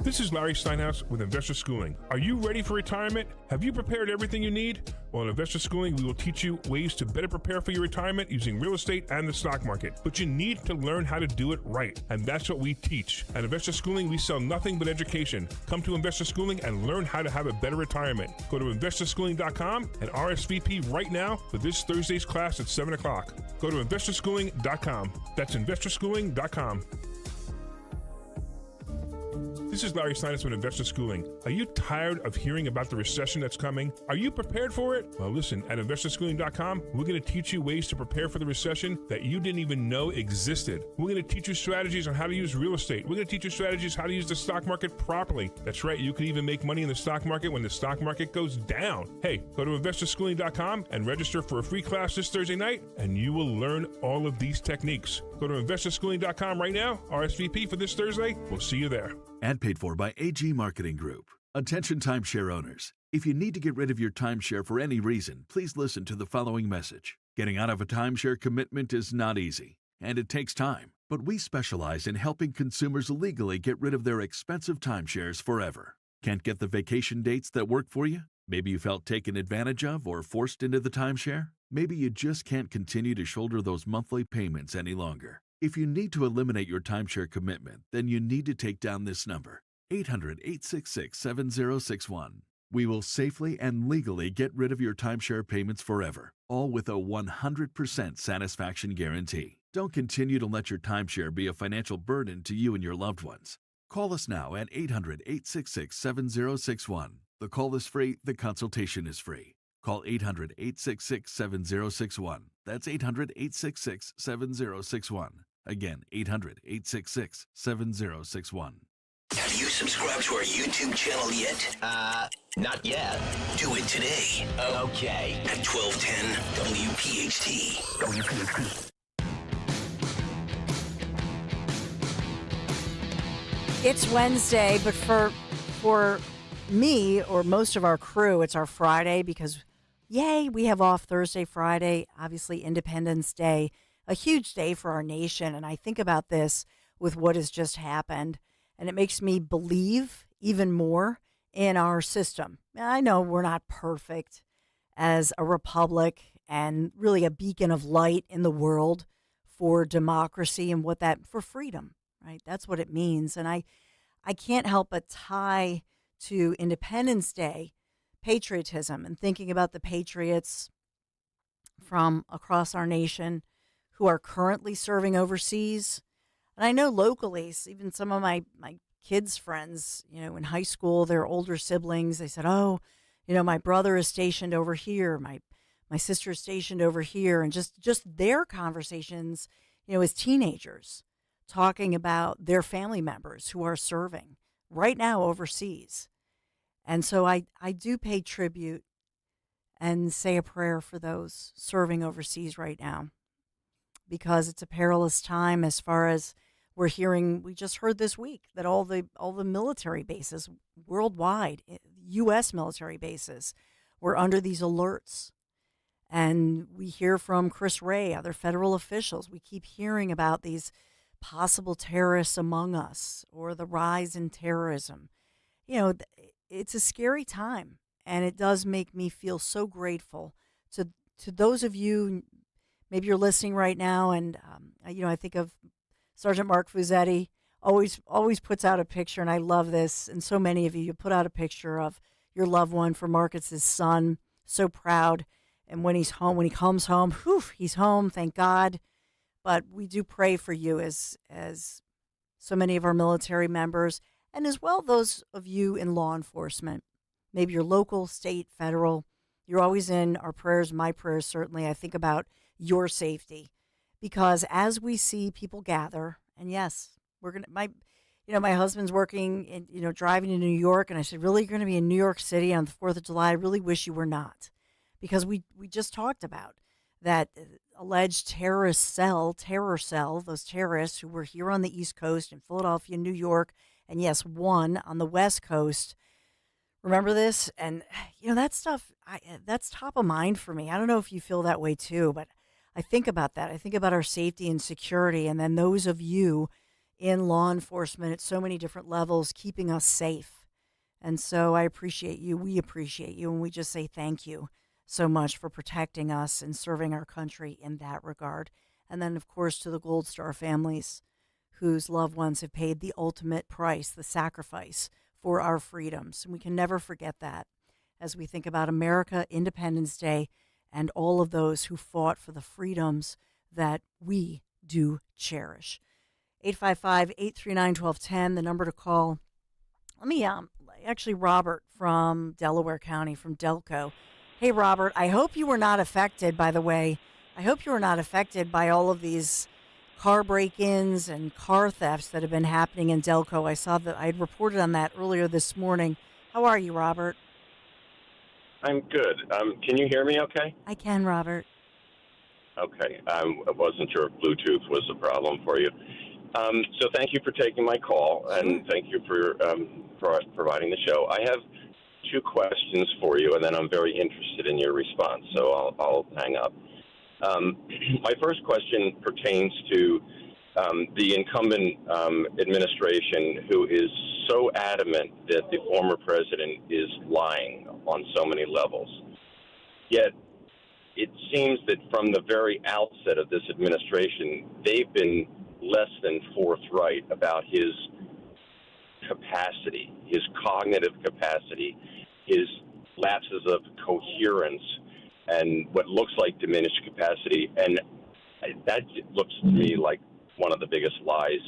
This is Larry Steinhaus with Investor Schooling. Are you ready for retirement? Have you prepared everything you need? Well, in Investor Schooling, we will teach you ways to better prepare for your retirement using real estate and the stock market. But you need to learn how to do it right, and that's what we teach. At Investor Schooling, we sell nothing but education. Come to Investor Schooling and learn how to have a better retirement. Go to investorschooling.com and RSVP right now for this Thursday's class at 7 o'clock. Go to investorschooling.com. That's investorschooling.com. This is Larry Steinhaus with Investor Schooling. Are you tired of hearing about the recession that's coming? Are you prepared for it? Well, listen, at investorschooling.com, we're going to teach you ways to prepare for the recession that you didn't even know existed. We're going to teach you strategies on how to use real estate. We're going to teach you strategies how to use the stock market properly. That's right, you can even make money in the stock market when the stock market goes down. Hey, go to investorschooling.com and register for a free class this Thursday night, and you will learn all of these techniques. Go to investorschooling.com right now, RSVP for this Thursday. We'll see you there.
Ad paid for by AG Marketing Group. Attention timeshare owners. If you need to get rid of your timeshare for any reason, please listen to the following message. Getting out of a timeshare commitment is not easy, and it takes time. But we specialize in helping consumers legally get rid of their expensive timeshares forever. Can't get the vacation dates that work for you? Maybe you felt taken advantage of or forced into the timeshare? Maybe you just can't continue to shoulder those monthly payments any longer. If you need to eliminate your timeshare commitment, then you need to take down this number, 800-866-7061. We will safely and legally get rid of your timeshare payments forever, all with a 100% satisfaction guarantee. Don't continue to let your timeshare be a financial burden to you and your loved ones. Call us now at 800-866-7061. The call is free, the consultation is free. Call 800-866-7061. That's 800-866-7061. Again, 800-866-7061.
Have you subscribed to our YouTube channel yet?
Not yet.
Do it today.
Okay.
At 1210 WPHT.
It's Wednesday, but for me or most of our crew, it's our Friday because, yay, we have off Thursday, Friday, obviously Independence Day. A huge day for our nation, and I think about this with what has just happened, and it makes me believe even more in our system. I know we're not perfect as a republic and really a beacon of light in the world for democracy and for freedom, right? That's what it means, and I can't help but tie to Independence Day patriotism and thinking about the patriots from across our nation who are currently serving overseas. And I know locally, even some of my kids' friends, in high school, their older siblings, they said, oh, my brother is stationed over here. My sister is stationed over here. And just their conversations, as teenagers, talking about their family members who are serving right now overseas. And so I do pay tribute and say a prayer for those serving overseas right now, because it's a perilous time as far as we just heard this week that all the military bases worldwide, U.S. military bases, were under these alerts. And we hear from Chris Wray, other federal officials. We keep hearing about these possible terrorists among us or the rise in terrorism. It's a scary time, and it does make me feel so grateful to those of you, maybe you're listening right now, and I think of Sergeant Mark Fuzzetti. Always puts out a picture, and I love this. And so many of you put out a picture of your loved one. For Mark, it's his son. So proud. And when he's home, when he comes home, he's home. Thank God. But we do pray for you as so many of our military members, and as well those of you in law enforcement. Maybe your local, state, federal. You're always in our prayers, my prayers certainly. I think about your safety, because as we see people gather, and yes, my husband's working in, driving to New York, and I said, really, you're going to be in New York City on the 4th of July? I really wish you were not, because we just talked about that alleged terror cell, those terrorists who were here on the East Coast in Philadelphia, New York, and yes, one on the West Coast. Remember this? And, that stuff, that's top of mind for me. I don't know if you feel that way too, but I think about that. I think about our safety and security, and then those of you in law enforcement at so many different levels keeping us safe. And so I appreciate you. We appreciate you. And we just say thank you so much for protecting us and serving our country in that regard. And then, of course, to the Gold Star families whose loved ones have paid the ultimate price, the sacrifice for our freedoms. And we can never forget that as we think about America, Independence Day, and all of those who fought for the freedoms that we do cherish. 855-839-1210, the number to call. Let me, Robert from Delaware County, from Delco. Hey, Robert, I hope you were not affected, by the way. I hope you were not affected by all of these car break-ins and car thefts that have been happening in Delco. I saw that I had reported on that earlier this morning. How are you, Robert?
I'm good. Can you hear me okay?
I can, Robert.
Okay. I wasn't sure if Bluetooth was a problem for you. So thank you for taking my call, and thank you for providing the show. I have two questions for you, and then I'm very interested in your response, so I'll hang up. My first question pertains to the incumbent administration, who is so adamant that the former president is lying on so many levels. Yet it seems that from the very outset of this administration, they've been less than forthright about his capacity, his cognitive capacity, his lapses of coherence, and what looks like diminished capacity. And that looks to me like one of the biggest lies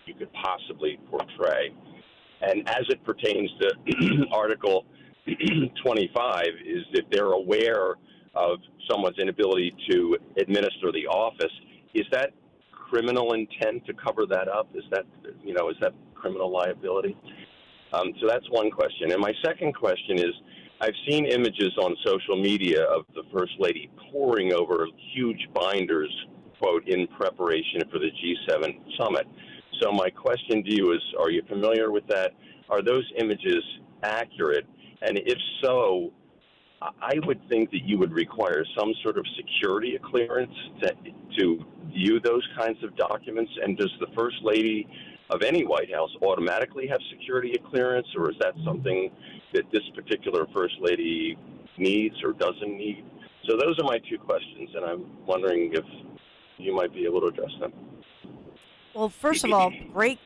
you could possibly portray. And as it pertains to Article 25, is if they're aware of someone's inability to administer the office, is that criminal intent to cover that up? Is that criminal liability? So that's one question. And my second question is, I've seen images on social media of the First Lady poring over huge binders, quote, in preparation for the G7 summit. So my question to you is, are you familiar with that? Are those images accurate? And if so, I would think that you would require some sort of security clearance to view those kinds of documents. And does the First Lady of any White House automatically have security clearance, or is that something that this particular First Lady needs or doesn't need? So those are my two questions, and I'm wondering if you might be able to address them.
Well, first of all, great,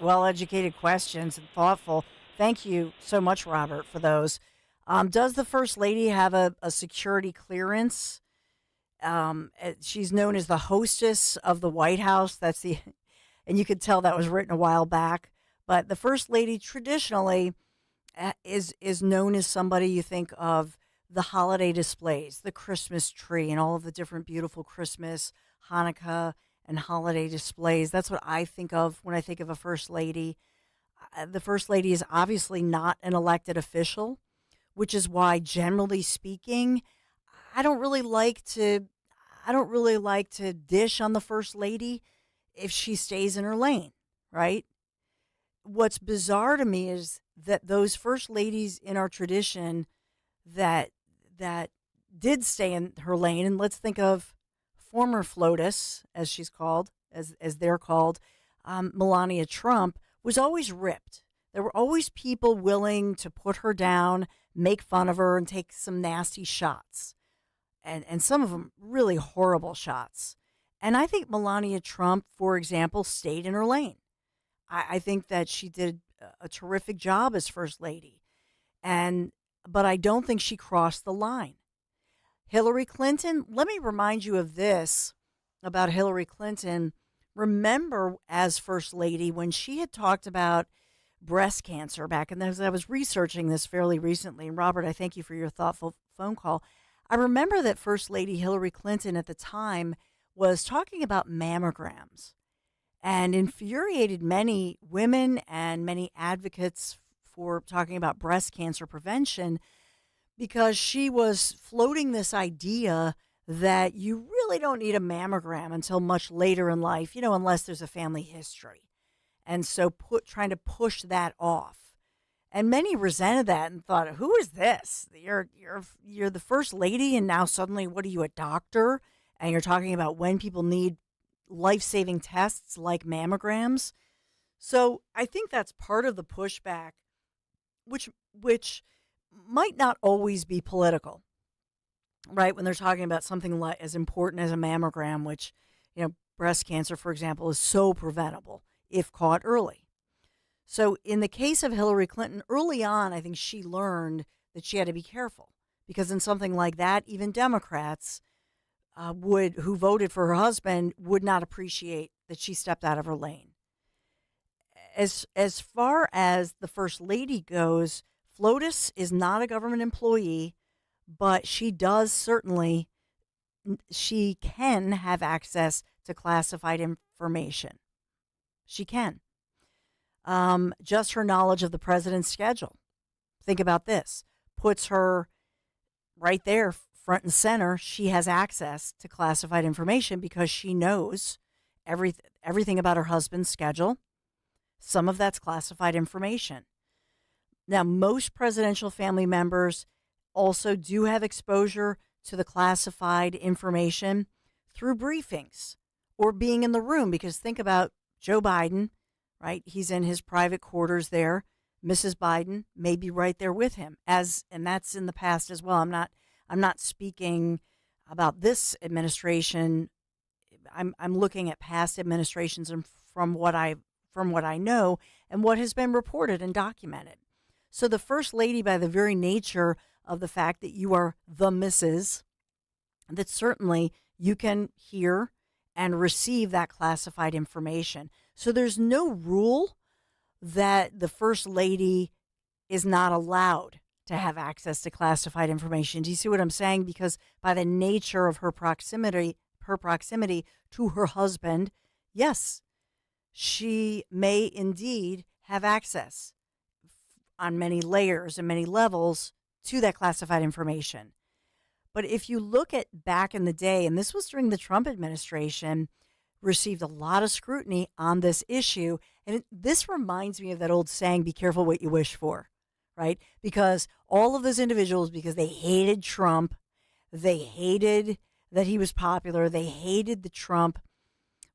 well-educated questions and thoughtful. Thank you so much, Robert, for those. Does the First Lady have a security clearance? She's known as the hostess of the White House. And you could tell that was written a while back. But the First Lady traditionally is known as somebody you think of the holiday displays, the Christmas tree, and all of the different beautiful Christmas, Hanukkah, and holiday displays. That's what I think of when I think of a First Lady. The First Lady is obviously not an elected official, which is why, generally speaking, I don't really like to dish on the First Lady if she stays in her lane, right? What's bizarre to me is that those First Ladies in our tradition that did stay in her lane, and let's think of former FLOTUS, as she's called, as they're called, Melania Trump, was always ripped. There were always people willing to put her down, make fun of her, and take some nasty shots. and some of them really horrible shots. And I think Melania Trump, for example, stayed in her lane. I think that she did a terrific job as First Lady, but I don't think she crossed the line. Hillary Clinton, let me remind you of this about Hillary Clinton. Remember, as First Lady, when she had talked about breast cancer back in those, I was researching this fairly recently, and Robert, I thank you for your thoughtful phone call. I remember that First Lady Hillary Clinton at the time was talking about mammograms and infuriated many women and many advocates for talking about breast cancer prevention, because she was floating this idea that you really don't need a mammogram until much later in life, unless there's a family history. And so trying to push that off. And many resented that and thought, who is this? You're the First Lady, and now suddenly, what are you, a doctor? And you're talking about when people need life-saving tests like mammograms. So I think that's part of the pushback, which might not always be political, right? When they're talking about something like as important as a mammogram, which, breast cancer, for example, is so preventable if caught early. So in the case of Hillary Clinton, early on, I think she learned that she had to be careful, because in something like that, even Democrats who voted for her husband would not appreciate that she stepped out of her lane. As far as the First Lady goes, FLOTUS is not a government employee, but she can have access to classified information. She can. Just her knowledge of the president's schedule, think about this, puts her right there, front and center. She has access to classified information because she knows everything about her husband's schedule. Some of that's classified information. Now, most presidential family members also do have exposure to the classified information through briefings or being in the room, because think about Joe Biden, right? He's in his private quarters there. Mrs. Biden may be right there with him, and that's in the past as well. I'm not speaking about this administration. I'm looking at past administrations and from what I know and what has been reported and documented. So the First Lady, by the very nature of the fact that you are the Mrs., that certainly you can hear and receive that classified information. So there's no rule that the First Lady is not allowed to have access to classified information. Do you see what I'm saying? Because by the nature of her proximity to her husband, yes, she may indeed have access on many layers and many levels to that classified information. But if you look at back in the day, and this was during the Trump administration, received a lot of scrutiny on this issue. And this reminds me of that old saying, be careful what you wish for, right? Because all of those individuals, because they hated Trump, they hated that he was popular, they hated that Trump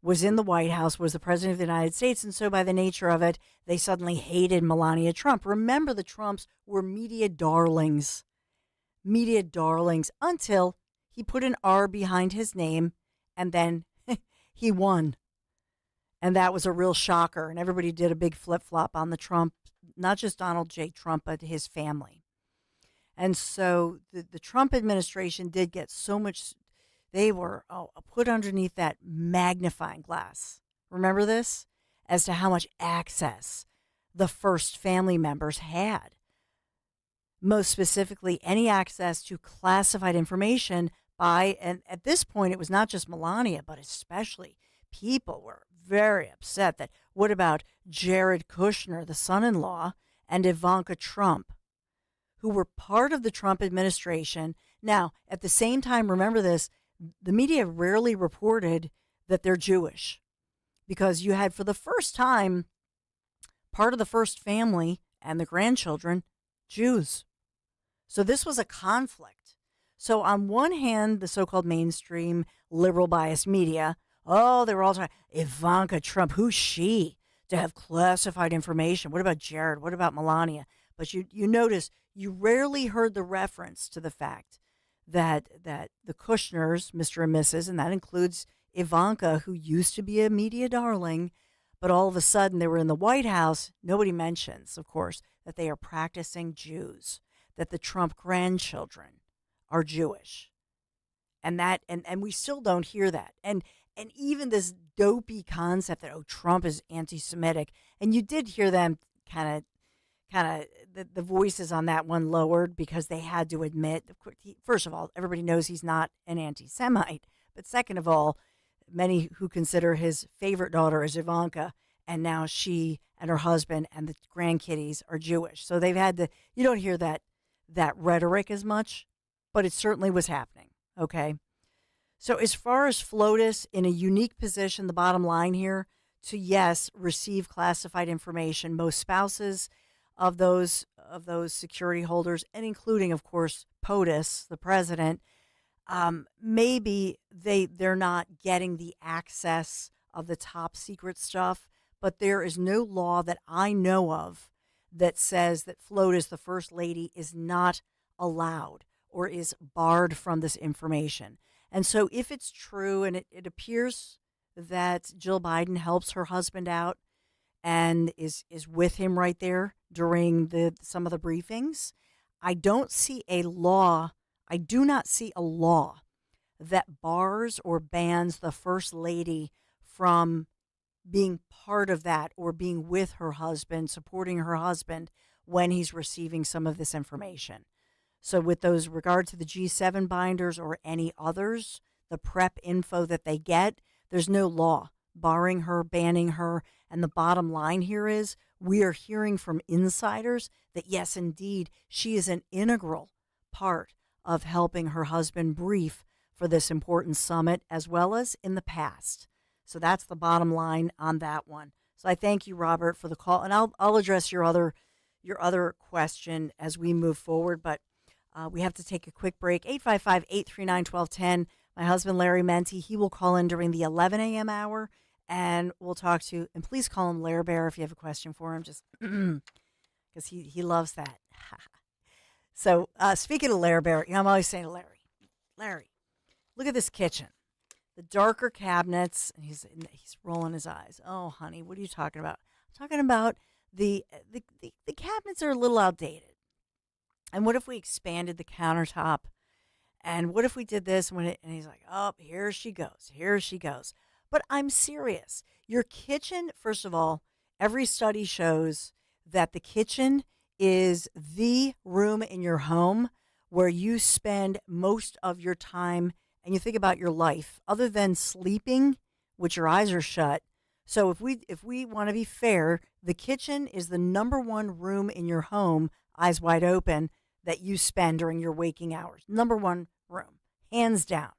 was in the White House, was the president of the United States, and so by the nature of it, they suddenly hated Melania Trump. Remember, the Trumps were media darlings until he put an R behind his name, and then he won. And that was a real shocker, and everybody did a big flip-flop on the Trump, not just Donald J. Trump, but his family. And so the Trump administration did get so much. They were put underneath that magnifying glass. Remember this? As to how much access the first family members had. Most specifically, any access to classified information and at this point, it was not just Melania, but especially people were very upset that what about Jared Kushner, the son-in-law, and Ivanka Trump, who were part of the Trump administration. Now, at the same time, remember this, the media rarely reported that they're Jewish, because you had, for the first time, part of the first family and the grandchildren, Jews. So this was a conflict. So on one hand, the so-called mainstream liberal biased media, they were all talking, Ivanka Trump, who's she to have classified information? What about Jared? What about Melania? But you notice you rarely heard the reference to the fact that the Kushners, Mr. and Mrs., and that includes Ivanka, who used to be a media darling, but all of a sudden they were in the White House. Nobody mentions, of course, that they are practicing Jews, that the Trump grandchildren are Jewish. And we still don't hear that. And even this dopey concept that, Trump is anti-Semitic. And you did hear them kind of the voices on that one lowered because they had to admit, first of all, everybody knows he's not an anti-Semite. But second of all, many who consider his favorite daughter is Ivanka, and now she and her husband and the grandkiddies are Jewish. So they've had you don't hear that rhetoric as much, but it certainly was happening, okay? So as far as FLOTUS, in a unique position, the bottom line here, to, yes, receive classified information. Most spouses of those security holders, and including, of course, POTUS, the president, maybe they're not getting the access of the top secret stuff, but there is no law that I know of that says that FLOTUS, the first lady, is not allowed or is barred from this information. And so if it's true, and it appears that Jill Biden helps her husband out and is with him right there during some of the briefings, I don't see a law. I do not see a law that bars or bans the first lady from being part of that or being with her husband, supporting her husband when he's receiving some of this information. So with those regard to the G7 binders or any others, the prep info that they get, there's no law barring her, banning her. And the bottom line here is we are hearing from insiders that, yes, indeed, she is an integral part of helping her husband brief for this important summit, as well as in the past. So that's the bottom line on that one. So I thank you, Robert, for the call, and I'll address your other question as we move forward. But we have to take a quick break. 855-839-1210. My husband, Larry Menti, he will call in during the 11 a.m. hour, and we'll talk to, and please call him Lair Bear if you have a question for him, just because he loves that. So speaking of Lair Bear, I'm always saying to Larry, look at this kitchen. The darker cabinets, and he's rolling his eyes. Oh, honey, what are you talking about? I'm talking about the cabinets are a little outdated. And what if we expanded the countertop? And what if we did this? And he's like, oh, here she goes. But I'm serious. Your kitchen, first of all, every study shows that the kitchen is the room in your home where you spend most of your time, and you think about your life, other than sleeping, which your eyes are shut. So if we want to be fair, the kitchen is the number one room in your home, eyes wide open, that you spend during your waking hours. Number one room, hands down,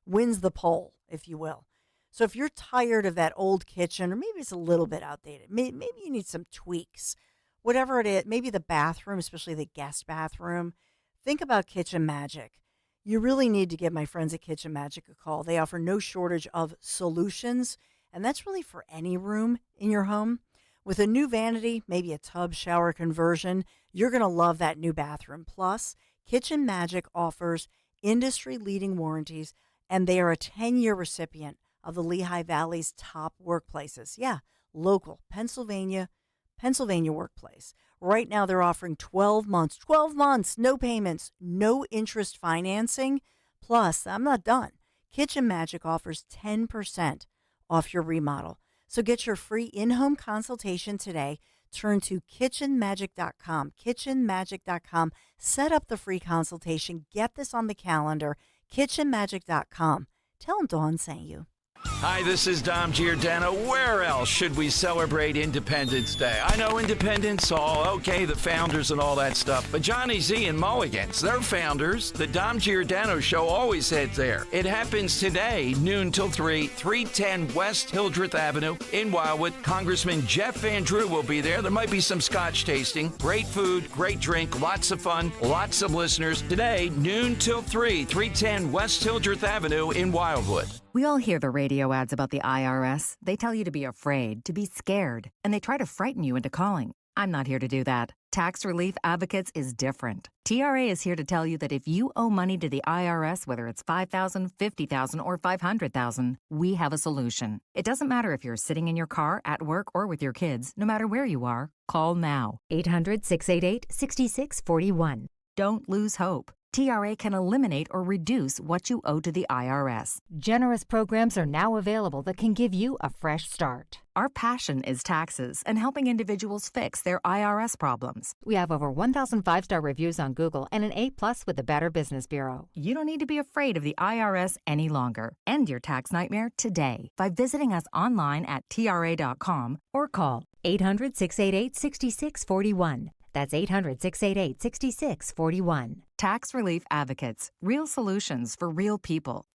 wins the poll, if you will. So if you're tired of that old kitchen, or maybe it's a little bit outdated, maybe you need some tweaks, whatever it is, maybe the bathroom, especially the guest bathroom, think about Kitchen Magic. You really need to give my friends at Kitchen Magic a call. They offer no shortage of solutions, and that's really for any room in your home. With a new vanity, maybe a tub shower conversion, you're going to love that new bathroom. Plus, Kitchen Magic offers industry-leading warranties, and they are a 10-year recipient of the Lehigh Valley's top workplaces. Yeah, local, Pennsylvania workplace. Right now, they're offering 12 months, no payments, no interest financing. Plus, I'm not done. Kitchen Magic offers 10% off your remodel. So get your free in-home consultation today. Turn to kitchenmagic.com, kitchenmagic.com. Set up the free consultation. Get this on the calendar, kitchenmagic.com. Tell them Dawn sent you.
Hi, this is Dom Giordano. Where else should we celebrate Independence Day? I know Independence Hall, okay, the founders and all that stuff, but Johnny Z and Mulligan's, they're founders. The Dom Giordano Show always heads there. It happens today, noon till 3, 310 West Hildreth Avenue in Wildwood. Congressman Jeff Van Drew will be there. There might be some scotch tasting. Great food, great drink, lots of fun, lots of listeners. Today, noon till 3, 310 West Hildreth Avenue in Wildwood.
We all hear the radio ads about the IRS. They tell you to be afraid, to be scared, and they try to frighten you into calling. I'm not here to do that. Tax Relief Advocates is different. TRA is here to tell you that if you owe money to the IRS, whether it's $5,000, $50,000, or $500,000, we have a solution. It doesn't matter if you're sitting in your car, at work, or with your kids. No matter where you are, call now.
800-688-6641.
Don't lose hope. TRA can eliminate or reduce what you owe to the IRS.
Generous programs are now available that can give you a fresh start.
Our passion is taxes and helping individuals fix their IRS problems.
We have over 1,000 5-star reviews on Google and an A+ with the Better Business Bureau.
You don't need to be afraid of the IRS any longer. End your tax nightmare today by visiting us online at TRA.com
or call 800-688-6641. That's 800-688-6641.
Tax Relief Advocates. Real solutions for real people.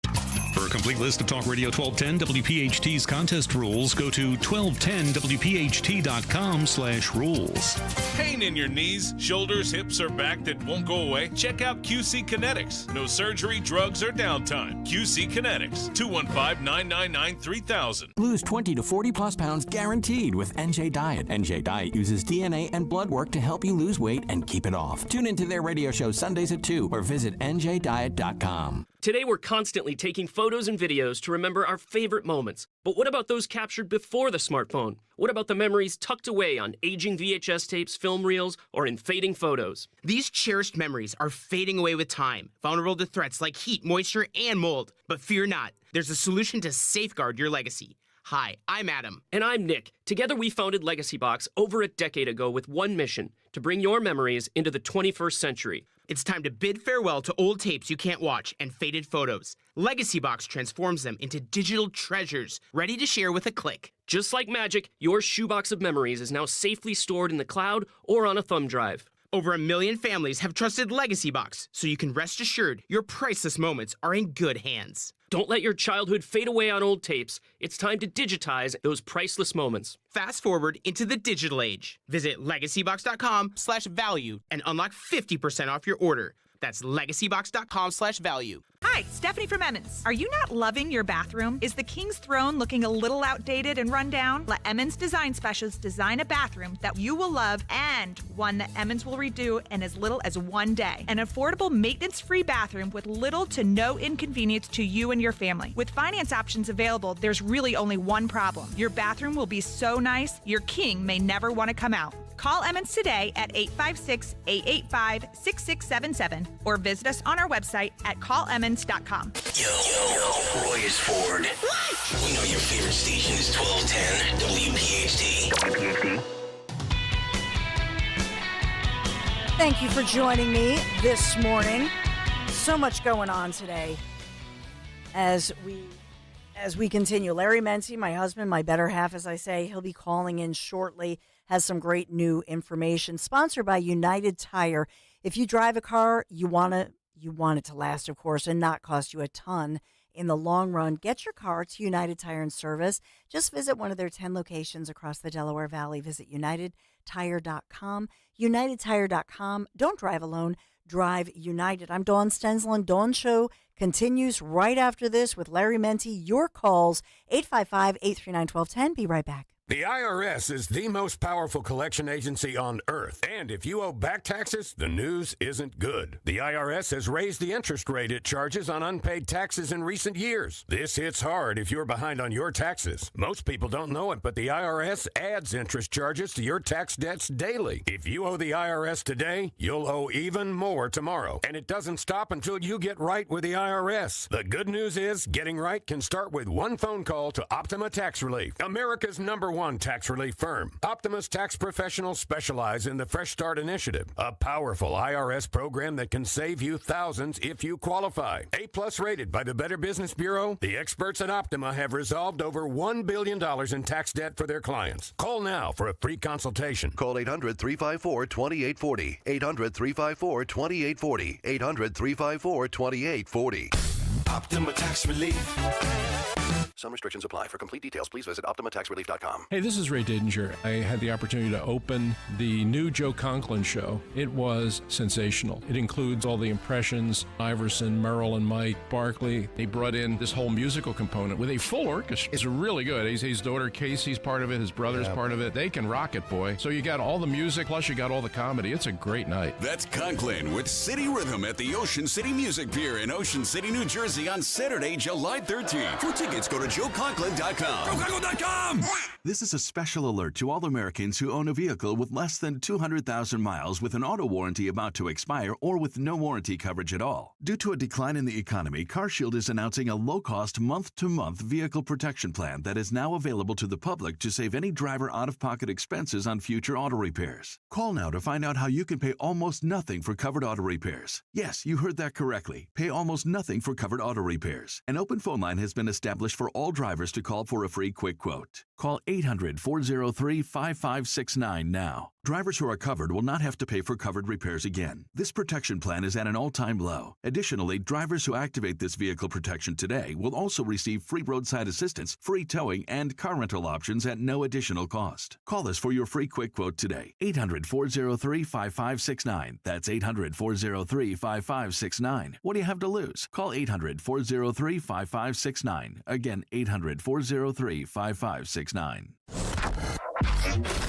For a complete list of Talk Radio 1210 WPHT's contest rules, go to 1210WPHT.com/rules.
Pain in your knees, shoulders, hips, or back that won't go away? Check out QC Kinetics. No surgery, drugs, or downtime. QC Kinetics. 215-999-3000.
Lose 20 to 40 plus pounds guaranteed with NJ Diet. NJ Diet uses DNA and blood work to help you lose weight and keep it off. Tune into their radio show Sundays at 2 or visit njdiet.com.
Today, we're constantly taking photos and videos to remember our favorite moments. But what about those captured before the smartphone? What about the memories tucked away on aging VHS tapes, film reels, or in fading photos?
These cherished memories are fading away with time, vulnerable to threats like heat, moisture, and mold. But fear not, there's a solution to safeguard your legacy. Hi, I'm Adam.
And I'm Nick. Together we founded Legacy Box over a decade ago with one mission, to bring your memories into the 21st century.
It's time to bid farewell to old tapes you can't watch and faded photos. Legacy Box transforms them into digital treasures, ready to share with a click.
Just like magic, your shoebox of memories is now safely stored in the cloud or on a thumb drive.
Over 1 million families have trusted Legacy Box, so you can rest assured your priceless moments are in good hands.
Don't let your childhood fade away on old tapes. It's time to digitize those priceless moments.
Fast forward into the digital age. Visit legacybox.com/value and unlock 50% off your order. That's legacybox.com/value.
Hi, Stephanie from Emmons. Are you not loving your bathroom? Is the King's Throne looking a little outdated and run down? Let Emmons Design Specialists design a bathroom that you will love and one that Emmons will redo in as little as 1 day. An affordable, maintenance-free bathroom with little to no inconvenience to you and your family. With finance options available, there's really only one problem. Your bathroom will be so nice, your king may never want to come out. Call Emmons today at 856-885-6677 or visit us on our website at callemmons.com.
Yo, Roy is Ford. We know your favorite station is 1210 WPHT.
Thank you for joining me this morning. So much going on today as we continue. Larry Mency, my husband, my better half, as I say, he'll be calling in shortly, has some great new information. Sponsored by United Tire. If you drive a car, you want it to last, of course, and not cost you a ton in the long run. Get your car to United Tire and Service. Just visit one of their 10 locations across the Delaware Valley. Visit UnitedTire.com. UnitedTire.com. Don't drive alone. Drive United. I'm Dawn Stensland. Dawn Show continues right after this with Larry Menti. Your calls, 855-839-1210. Be right back.
The IRS is the most powerful collection agency on earth. And if you owe back taxes, the news isn't good. The IRS has raised the interest rate it charges on unpaid taxes in recent years. This hits hard if you're behind on your taxes. Most people don't know it, but the IRS adds interest charges to your tax debts daily. If you owe the IRS today, you'll owe even more tomorrow. And it doesn't stop until you get right with the IRS. The good news is getting right can start with one phone call to Optima Tax Relief, America's #1 tax relief firm. Optima's tax professionals specialize in the Fresh Start Initiative, a powerful IRS program that can save you thousands if you qualify. A+ rated by the Better Business Bureau, the experts at Optima have resolved over $1 billion in tax debt for their clients. Call now for a free consultation.
Call 800-354-2840. 800-354-2840. 800-354-2840. Optima Tax Relief. Some restrictions apply. For complete details, please visit OptimaTaxRelief.com.
Hey, this is Ray Didinger. I had the opportunity to open the new Joe Conklin show. It was sensational. It includes all the impressions, Iverson, Merrill, and Mike, Barkley. They brought in this whole musical component with a full orchestra. It's really good. His daughter Casey's part of it. His brother's part of it. They can rock it, boy. So you got all the music, plus you got all the comedy. It's a great night.
That's Conklin with City Rhythm at the Ocean City Music Pier in Ocean City, New Jersey on Saturday, July 13th. For tickets, go to JoeConklin.com. JoeConklin.com!
This is a special alert to all Americans who own a vehicle with less than 200,000 miles with an auto warranty about to expire or with no warranty coverage at all. Due to a decline in the economy, CarShield is announcing a low-cost month-to-month vehicle protection plan that is now available to the public to save any driver out-of-pocket expenses on future auto repairs. Call now to find out how you can pay almost nothing for covered auto repairs. Yes, you heard that correctly. Pay almost nothing for covered auto repairs. An open phone line has been established for all drivers to call for a free quick quote. Call 800-403-5569 now. Drivers who are covered will not have to pay for covered repairs again. This protection plan is at an all-time low. Additionally, drivers who activate this vehicle protection today will also receive free roadside assistance, free towing, and car rental options at no additional cost. Call us for your free quick quote today. 800-403-5569. That's 800-403-5569. What do you have to lose? Call 800-403-5569. Again, 800-403-5569.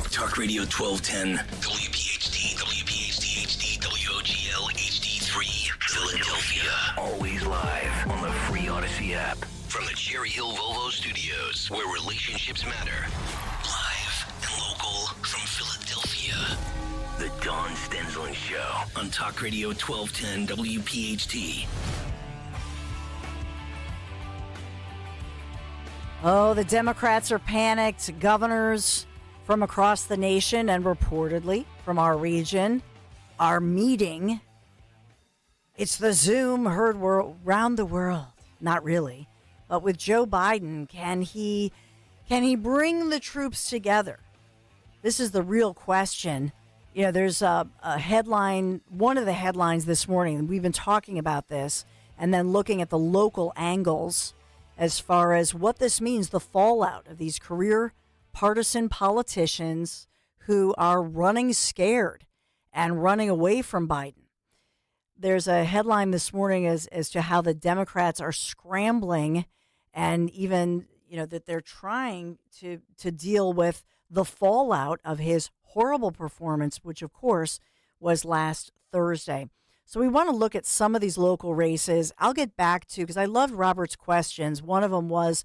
Talk Radio 1210, WPHT, WPHT HD, WOGL HD3, Philadelphia. Always live on the free Odyssey app. From the Cherry Hill Volvo Studios, where relationships matter. Live and local from Philadelphia. The Dawn Stensland Show on Talk Radio 1210, WPHT.
Oh, the Democrats are panicked. Governors from across the nation and reportedly from our region are meeting. It's the Zoom heard around the world. Not really. But with Joe Biden, can he bring the troops together? This is the real question. You know, there's a headline, one of the headlines this morning, we've been talking about this, and then looking at the local angles as far as what this means, the fallout of these career partisan politicians who are running scared and running away from Biden. There's a headline this morning as to how the Democrats are scrambling and even, you know, that they're trying to deal with the fallout of his horrible performance, which of course was last Thursday. So we want to look at some of these local races. I'll get back to, because I loved Robert's questions. One of them was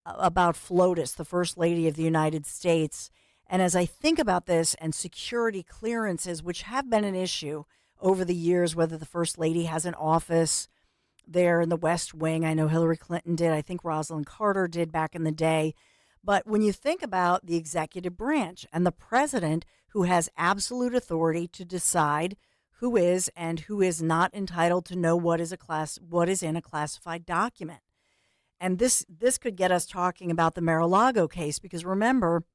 about FLOTUS, the First Lady of the United States. And as I think about this and security clearances, which have been an issue over the years, whether the First Lady has an office there in the West Wing. I know Hillary Clinton did. I think Rosalind Carter did back in the day. But when you think about the executive branch and the president, who has absolute authority to decide who is and who is not entitled to know what is in a classified document. And this could get us talking about the Mar-a-Lago case, because remember,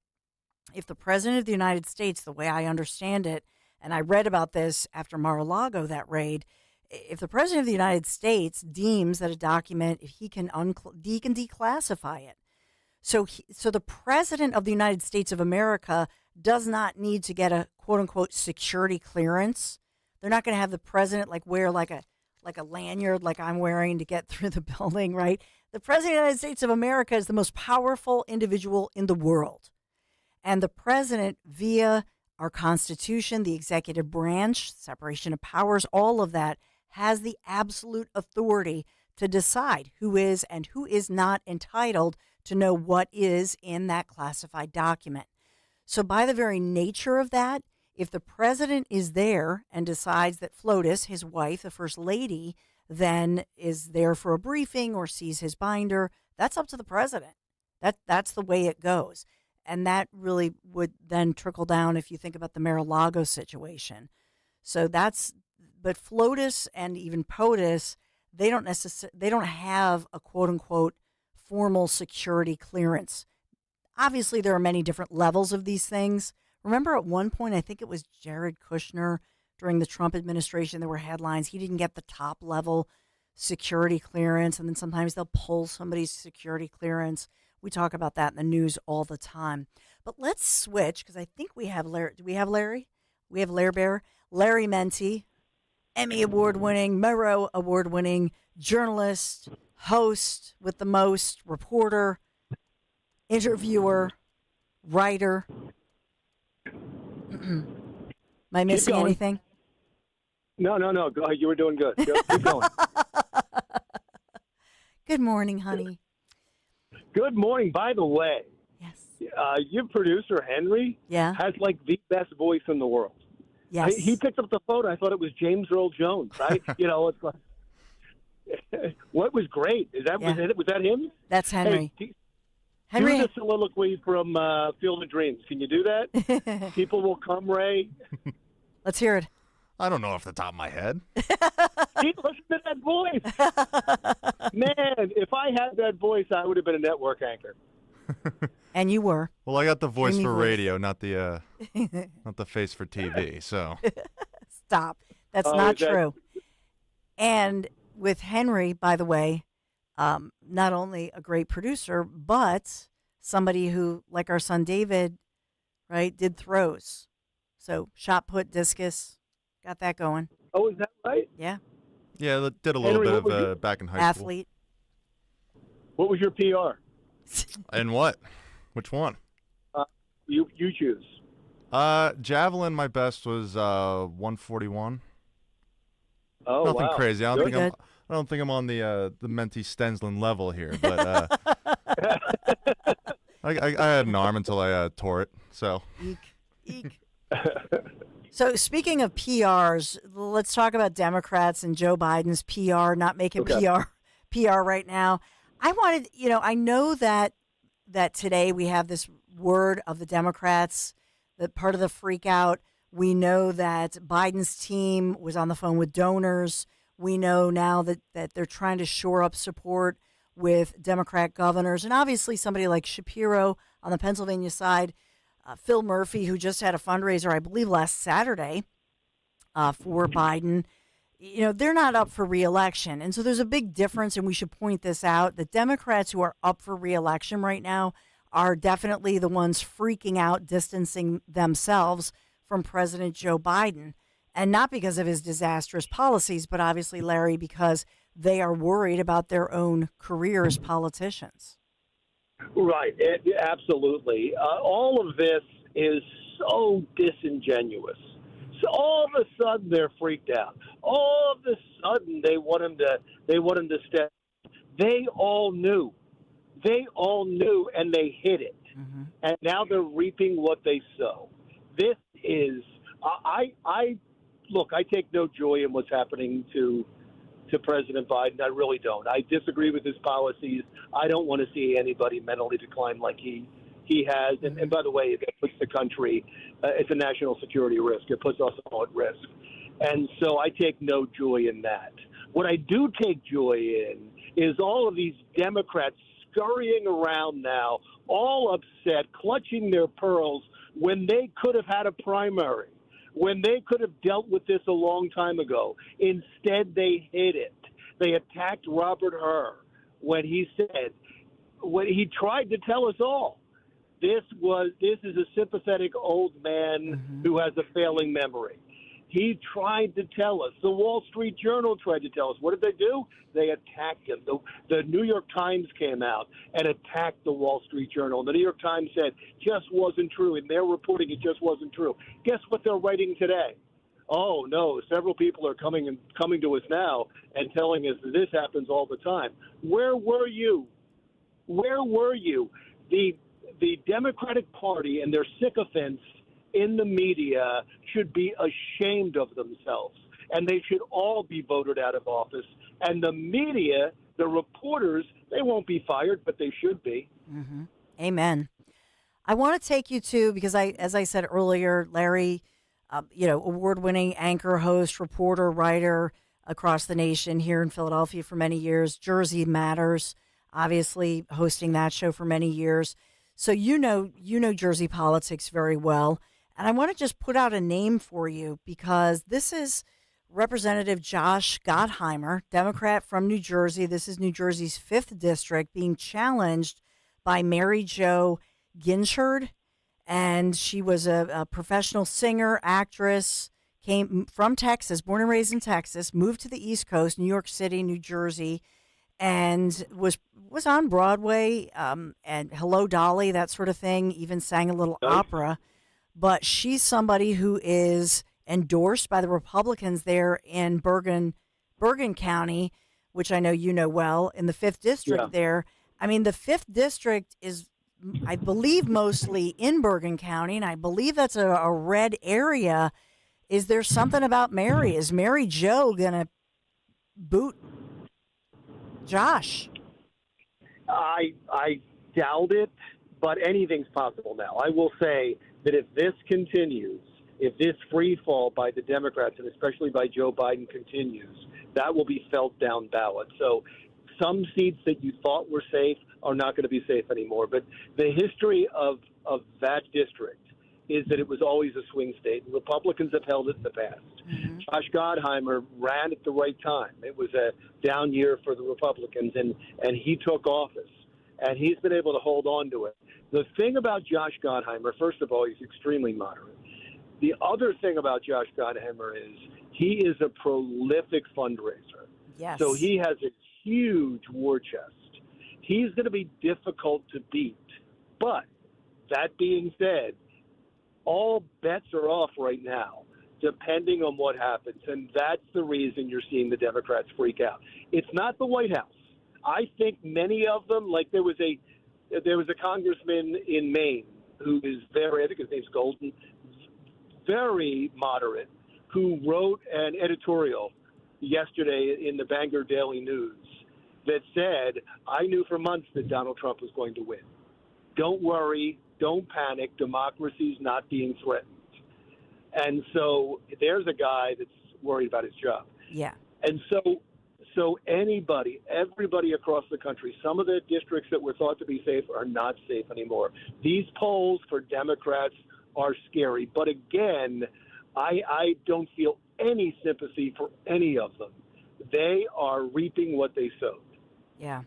if the president of the United States, the way I understand it, and I read about this after Mar-a-Lago, that raid, if the president of the United States deems that a document, he can declassify it. So the president of the United States of America does not need to get a quote-unquote security clearance. They're not going to have the president wear like a lanyard like I'm wearing to get through the building, right? The president of the United States of America is the most powerful individual in the world. And the president, via our Constitution, the executive branch, separation of powers, all of that, has the absolute authority to decide who is and who is not entitled to know what is in that classified document. So by the very nature of that, if the president is there and decides that FLOTUS, his wife, the First Lady, then is there for a briefing or sees his binder, that's up to the president. That's the way it goes. And that really would then trickle down if you think about the Mar-a-Lago situation. So but FLOTUS and even POTUS, they don't have a quote unquote formal security clearance. Obviously, there are many different levels of these things. Remember at one point, I think it was Jared Kushner during the Trump administration, there were headlines. He didn't get the top level security clearance, and then sometimes they'll pull somebody's security clearance. We talk about that in the news all the time. But let's switch, because I think we have Larry. Do we have Larry? We have Larry Bear. Larry Menti, Emmy Award-winning, Murrow Award-winning journalist, host with the most, reporter, interviewer, writer. Am I missing anything?
No. Go ahead. You were doing good. Keep going.
Good morning, honey.
Good morning. By the way, your producer, Henry, has like the best voice in the world.
Yes.
He picked up the phone. I thought it was James Earl Jones, right? It's like, what was great? Was that him?
That's Henry.
Hey,
Henry.
do the soliloquy from Field of Dreams. Can you do that? People will come, Ray.
Let's hear it.
I don't know off the top of my head.
Listen to that voice. Man, if I had that voice, I would have been a network anchor.
And you were.
Well, I got the voice
Dreamy
for
voice.
radio, not the face for TV. So
Stop. That's not true. And with Henry, by the way, not only a great producer, but somebody who, like our son David, right, did throws. So shot put, discus, got that going.
Oh, is that right?
Yeah.
yeah, did a little
Henry,
bit
what
of
was
back in high
Athlete.
What was your PR?
school. And what? Which one?
You choose.
Javelin. My best was 141.
Oh,
Nothing
wow.
crazy. I
Good.
don't think I'm on the Menti Stensland level here, but I had an arm until I tore it. So.
Eek. So speaking of PRs, let's talk about Democrats and Joe Biden's PR, not making PR right now. I wanted, I know that today we have this word of the Democrats, that part of the freak out. We know that Biden's team was on the phone with donors. We know now that they're trying to shore up support with Democrat governors. And obviously somebody like Shapiro on the Pennsylvania side, Phil Murphy, who just had a fundraiser, I believe, last Saturday for Biden, they're not up for reelection. And so there's a big difference, and we should point this out. The Democrats who are up for reelection right now are definitely the ones freaking out, distancing themselves from President Joe Biden. And not because of his disastrous policies, but obviously, Larry, because they are worried about their own career as politicians.
Right, absolutely. All of this is so disingenuous. So all of a sudden they're freaked out. All of a sudden they want him to step. They all knew, and they hid it. Mm-hmm. And now they're reaping what they sow. This is I take no joy in what's happening to President Biden. I really don't. I disagree with his policies. I don't want to see anybody mentally decline like he has. And by the way, it puts the country, it's a national security risk. It puts us all at risk. And so I take no joy in that. What I do take joy in is all of these Democrats scurrying around now, all upset, clutching their pearls when they could have had a primary, when they could have dealt with this a long time ago. Instead, they hid it. They attacked Robert Hur when he tried to tell us all, this is a sympathetic old man who has a failing memory. He tried to tell us. The Wall Street Journal tried to tell us. What did they do? They attacked him. The New York Times came out and attacked the Wall Street Journal. The New York Times said just wasn't true, and they're reporting it just wasn't true. Guess what they're writing today? Oh, no, several people are coming to us now and telling us that this happens all the time. Where were you? Where were you? The Democratic Party and their sycophants in the media should be ashamed of themselves, and they should all be voted out of office. And the media, the reporters, they won't be fired, but they should be.
Mm-hmm. Amen. I want to take you to, because as I said earlier, Larry, award-winning anchor, host, reporter, writer across the nation, here in Philadelphia for many years. Jersey Matters, obviously hosting that show for many years. So you know Jersey politics very well. And I want to just put out a name for you, because this is Representative Josh Gottheimer, Democrat from New Jersey. This is New Jersey's 5th district, being challenged by Mary Jo Ginchard. And she was a professional singer, actress, came from Texas, born and raised in Texas, moved to the East Coast, New York City, New Jersey, and was on Broadway and Hello, Dolly, that sort of thing, even sang a little opera. But she's somebody who is endorsed by the Republicans there in Bergen County, which I know you know well, in the 5th district there. I mean, the 5th district is, I believe, mostly in Bergen County, and I believe that's a red area. Is there something about Mary? Is Mary Jo going to boot Josh?
I doubt it, but anything's possible now. I will say that if this continues, if this free fall by the Democrats, and especially by Joe Biden, continues, that will be felt down ballot. So some seats that you thought were safe are not going to be safe anymore. But the history of that district is that it was always a swing state. Republicans have held it in the past. Mm-hmm. Josh Gottheimer ran at the right time. It was a down year for the Republicans, and he took office. And he's been able to hold on to it. The thing about Josh Gottheimer, first of all, he's extremely moderate. The other thing about Josh Gottheimer is he is a prolific fundraiser.
Yes.
So he has a huge war chest. He's going to be difficult to beat. But that being said, all bets are off right now, depending on what happens. And that's the reason you're seeing the Democrats freak out. It's not the White House. I think many of them, like there was a congressman in Maine who is very, I think his name's Golden, very moderate, who wrote an editorial yesterday in the Bangor Daily News that said, I knew for months that Donald Trump was going to win. Don't worry. Don't panic. Democracy's not being threatened. And so there's a guy that's worried about his job.
Yeah.
And so everybody across the country, some of the districts that were thought to be safe are not safe anymore. These polls for Democrats are scary. But again, I don't feel any sympathy for any of them. They are reaping what they sowed.
Yeah.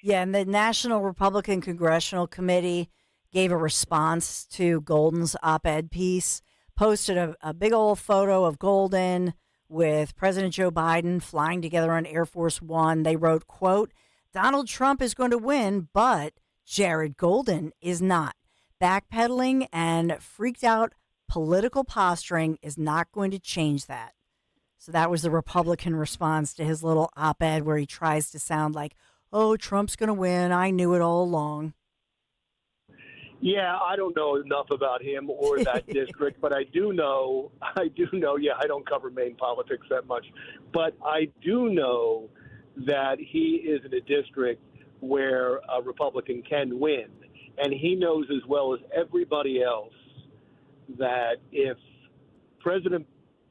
Yeah, and the National Republican Congressional Committee gave a response to Golden's op-ed piece, posted a big old photo of Golden with President Joe Biden flying together on Air Force One. They wrote, quote, Donald Trump is going to win, but Jared Golden is not. Backpedaling and freaked out political posturing is not going to change that. So that was the Republican response to his little op-ed where he tries to sound like, oh, Trump's going to win. I knew it all along.
Yeah, I don't know enough about him or that district, but I do know, yeah, I don't cover Maine politics that much, but I do know that he is in a district where a Republican can win. And he knows as well as everybody else that if President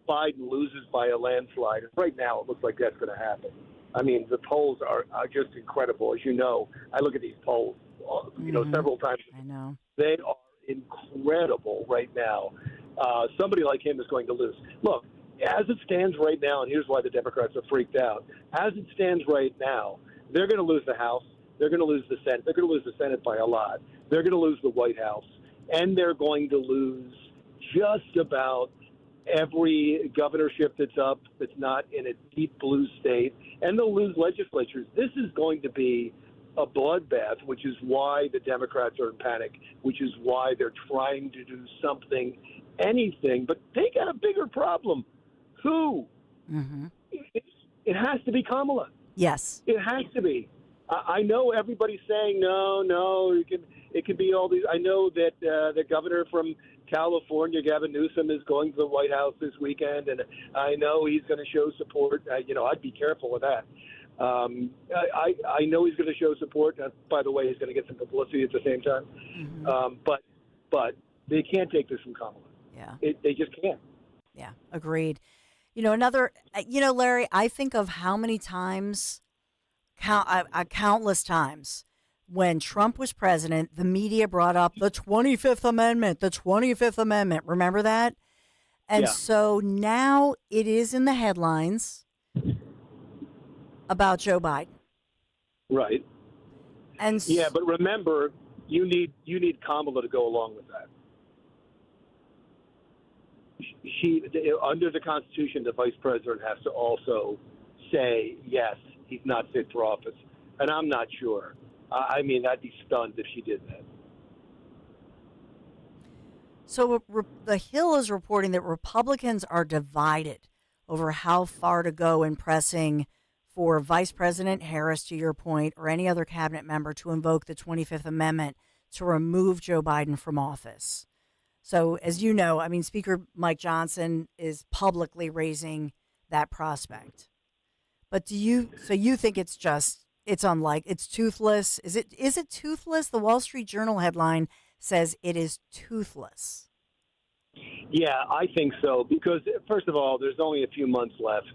Biden loses by a landslide, right now it looks like that's going to happen. I mean, the polls are just incredible. As you know, I look at these polls, several times.
I know.
They are incredible right now. Somebody like him is going to lose. Look, as it stands right now, and here's why the Democrats are freaked out. As it stands right now, they're going to lose the House. They're going to lose the Senate. They're going to lose the Senate by a lot. They're going to lose the White House. And they're going to lose just about every governorship that's up that's not in a deep blue state. And they'll lose legislatures. This is going to be a bloodbath, which is why the Democrats are in panic, which is why they're trying to do something, anything. But they got a bigger problem. Who?
Mm-hmm.
It has to be Kamala.
Yes.
It has to be. I know everybody's saying, no, it can be all these. I know that the governor from California, Gavin Newsom, is going to the White House this weekend, and I know he's going to show support. I'd be careful with that. I know he's going to show support. By the way, he's going to get some publicity at the same time. Mm-hmm. But they can't take this from Kamala.
Yeah.
They just can't.
Yeah, agreed. Larry, I think of how many times, countless times, when Trump was president, the media brought up the 25th Amendment, Remember that? And
Yeah.
so now it is in the headlines about Joe Biden.
Right.
And
yeah, but remember, you need Kamala to go along with that. She, under the Constitution, the vice president has to also say, yes, he's not fit for office. And I'm not sure. I mean, I'd be stunned if she did that.
So the Hill is reporting that Republicans are divided over how far to go in pressing for Vice President Harris, to your point, or any other cabinet member to invoke the 25th Amendment to remove Joe Biden from office. So, as you know, I mean, Speaker Mike Johnson is publicly raising that prospect. But do you think it's toothless? Is it toothless? The Wall Street Journal headline says it is toothless.
Yeah, I think so, because, first of all, there's only a few months left.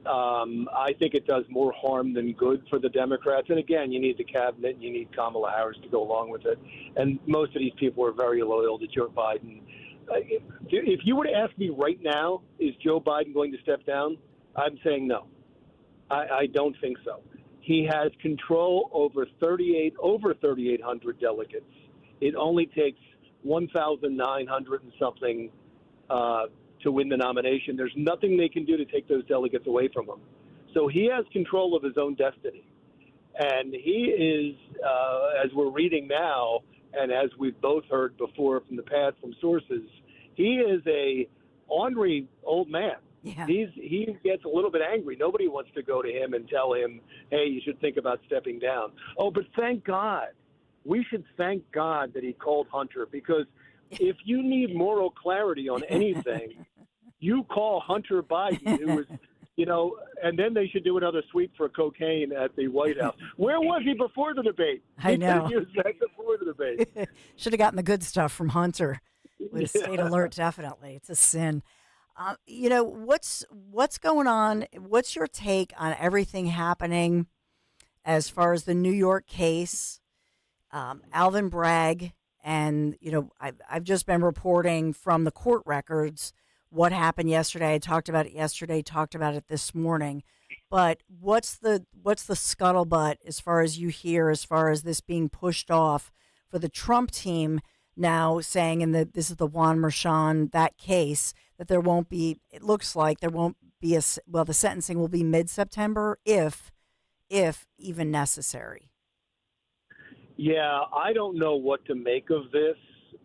I think it does more harm than good for the Democrats. And again, you need the cabinet, you need Kamala Harris to go along with it. And most of these people are very loyal to Joe Biden. If you were to ask me right now, is Joe Biden going to step down? I'm saying no. I don't think so. He has control over 3,800 delegates. It only takes 1,900 and something to win the nomination. There's nothing they can do to take those delegates away from him. So he has control of his own destiny. And he is, as we're reading now, and as we've both heard before from the past from sources, he is a ornery old man.
Yeah.
He gets a little bit angry. Nobody wants to go to him and tell him, hey, you should think about stepping down. Oh, but thank God. We should thank God that he called Hunter, because if you need moral clarity on anything, you call Hunter Biden, who was, and then they should do another sweep for cocaine at the White House. Where was he before the debate?
I know.
He was back before the debate.
Should have gotten the good stuff from Hunter. Would have stayed alert, definitely. It's a sin. What's going on? What's your take on everything happening as far as the New York case? Alvin Bragg, and I've just been reporting from the court records what happened yesterday. I talked about it yesterday, talked about it this morning. But what's the scuttlebutt as far as you hear, as far as this being pushed off for the Trump team now saying, this is the Juan Merchan, that case, that there won't be, it looks like there won't be the sentencing will be mid-September if even necessary.
Yeah, I don't know what to make of this,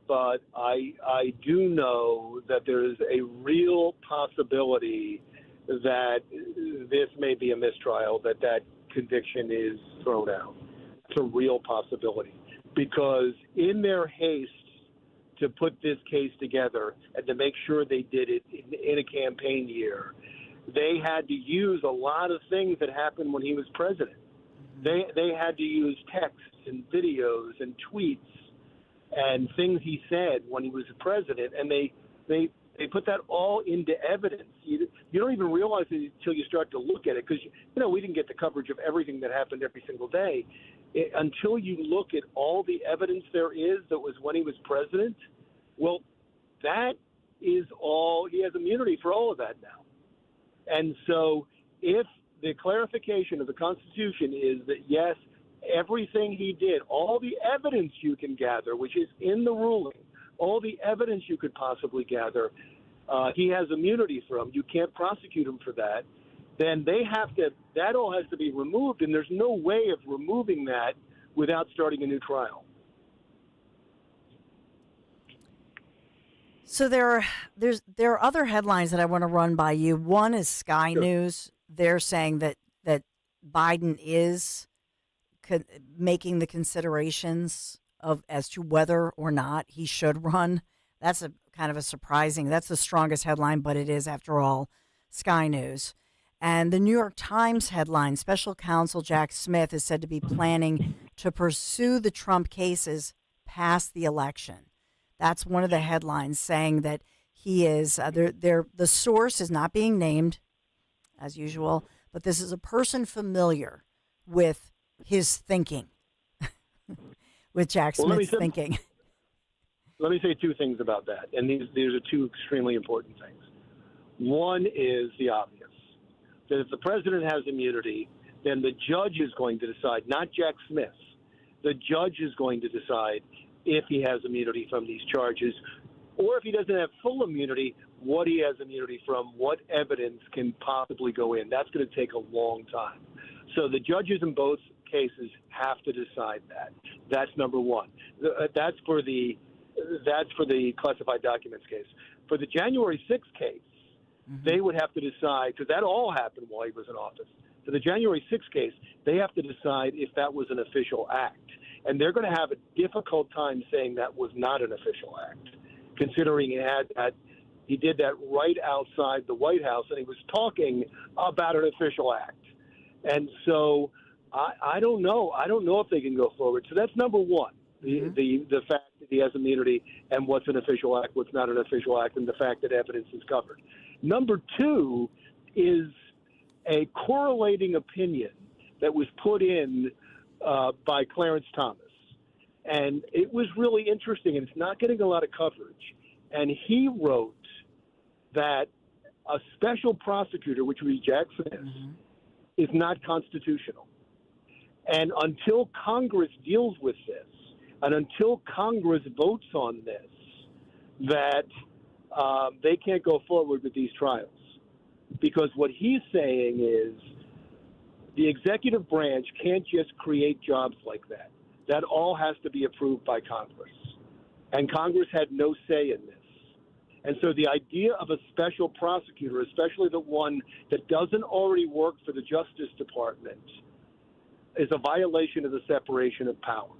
but I do know that there is a real possibility that this may be a mistrial, that conviction is thrown out. It's a real possibility, because in their haste to put this case together and to make sure they did it in a campaign year, they had to use a lot of things that happened when he was president. They had to use texts and videos and tweets and things he said when he was president, and they put that all into evidence. You don't even realize it until you start to look at it, because we didn't get the coverage of everything that happened every single day. Until you look at all the evidence there is that was when he was president, well, that is all. He has immunity for all of that now. And so if the clarification of the Constitution is that, yes, everything he did, all the evidence you can gather, which is in the ruling, all the evidence you could possibly gather, he has immunity from. You can't prosecute him for that. Then that all has to be removed, and there's no way of removing that without starting a new trial.
So there are other headlines that I want to run by you. One is Sky News. They're saying that Biden is making the considerations as to whether or not he should run. That's a kind of a surprising. That's the strongest headline, but it is, after all, Sky News. And the New York Times headline: Special Counsel Jack Smith is said to be planning to pursue the Trump cases past the election. That's one of the headlines, saying that he is. The source is not being named, as usual, but this is a person familiar with his thinking, with Jack Smith's thinking.
Let me say two things about that, and these are two extremely important things. One is the obvious, that if the president has immunity, then the judge is going to decide, not Jack Smith. The judge is going to decide if he has immunity from these charges, or if he doesn't have full immunity, what he has immunity from, what evidence can possibly go in. That's going to take a long time. So the judges in both cases have to decide that. That's number one. That's for the classified documents case. For the January 6th case, they would have to decide, because that all happened while he was in office. For the January 6th case, they have to decide if that was an official act. And they're going to have a difficult time saying that was not an official act, considering he did that right outside the White House, and he was talking about an official act. And so I don't know. I don't know if they can go forward. So that's number one, the fact that he has immunity and what's an official act, what's not an official act, and the fact that evidence is covered. Number two is a correlating opinion that was put in by Clarence Thomas. And it was really interesting, and it's not getting a lot of coverage. And he wrote that a special prosecutor, which would be Jack Smith, is not constitutional. And until Congress deals with this, and until Congress votes on this, that they can't go forward with these trials. Because what he's saying is the executive branch can't just create jobs like that. That all has to be approved by Congress. And Congress had no say in this. And so the idea of a special prosecutor, especially the one that doesn't already work for the Justice Department, is a violation of the separation of powers.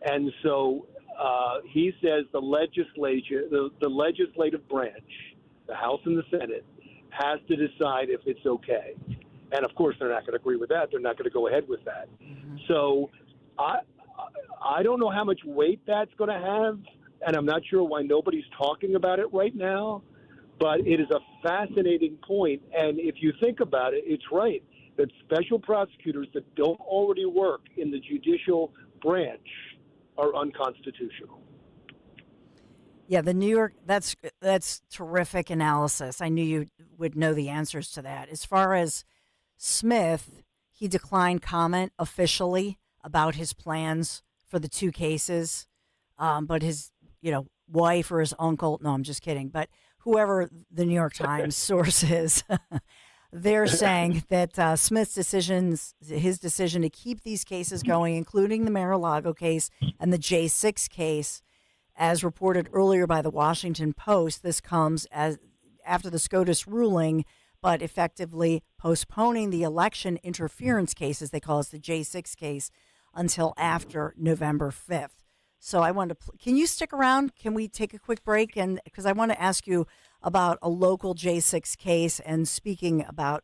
And so he says the legislative branch, the House and the Senate, has to decide if it's okay. And, of course, they're not going to agree with that. They're not going to go ahead with that. So I don't know how much weight that's going to have, and I'm not sure why nobody's talking about it right now, but it is a fascinating point. And if you think about it, it's right that special prosecutors that don't already work in the judicial branch are unconstitutional.
Yeah, the New York, that's terrific analysis. I knew you would know the answers to that. As far as Smith, he declined comment officially about his plans for the two cases, but his, wife or his uncle, no, I'm just kidding, but whoever the New York Times source is, they're saying that Smith's his decision to keep these cases going, including the Mar-a-Lago case and the J6 case, as reported earlier by the Washington Post, this comes after the SCOTUS ruling, but effectively postponing the election interference case, as they call it, the J6 case, until after November 5th. So I wanted to, can you stick around? Can we take a quick break? And because I want to ask you about a local J6 case and speaking about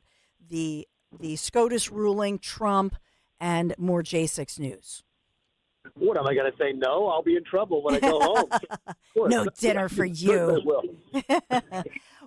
the SCOTUS ruling, Trump, and more J6 news.
What, am I going to say no? I'll be in trouble when I go home.
No dinner for you.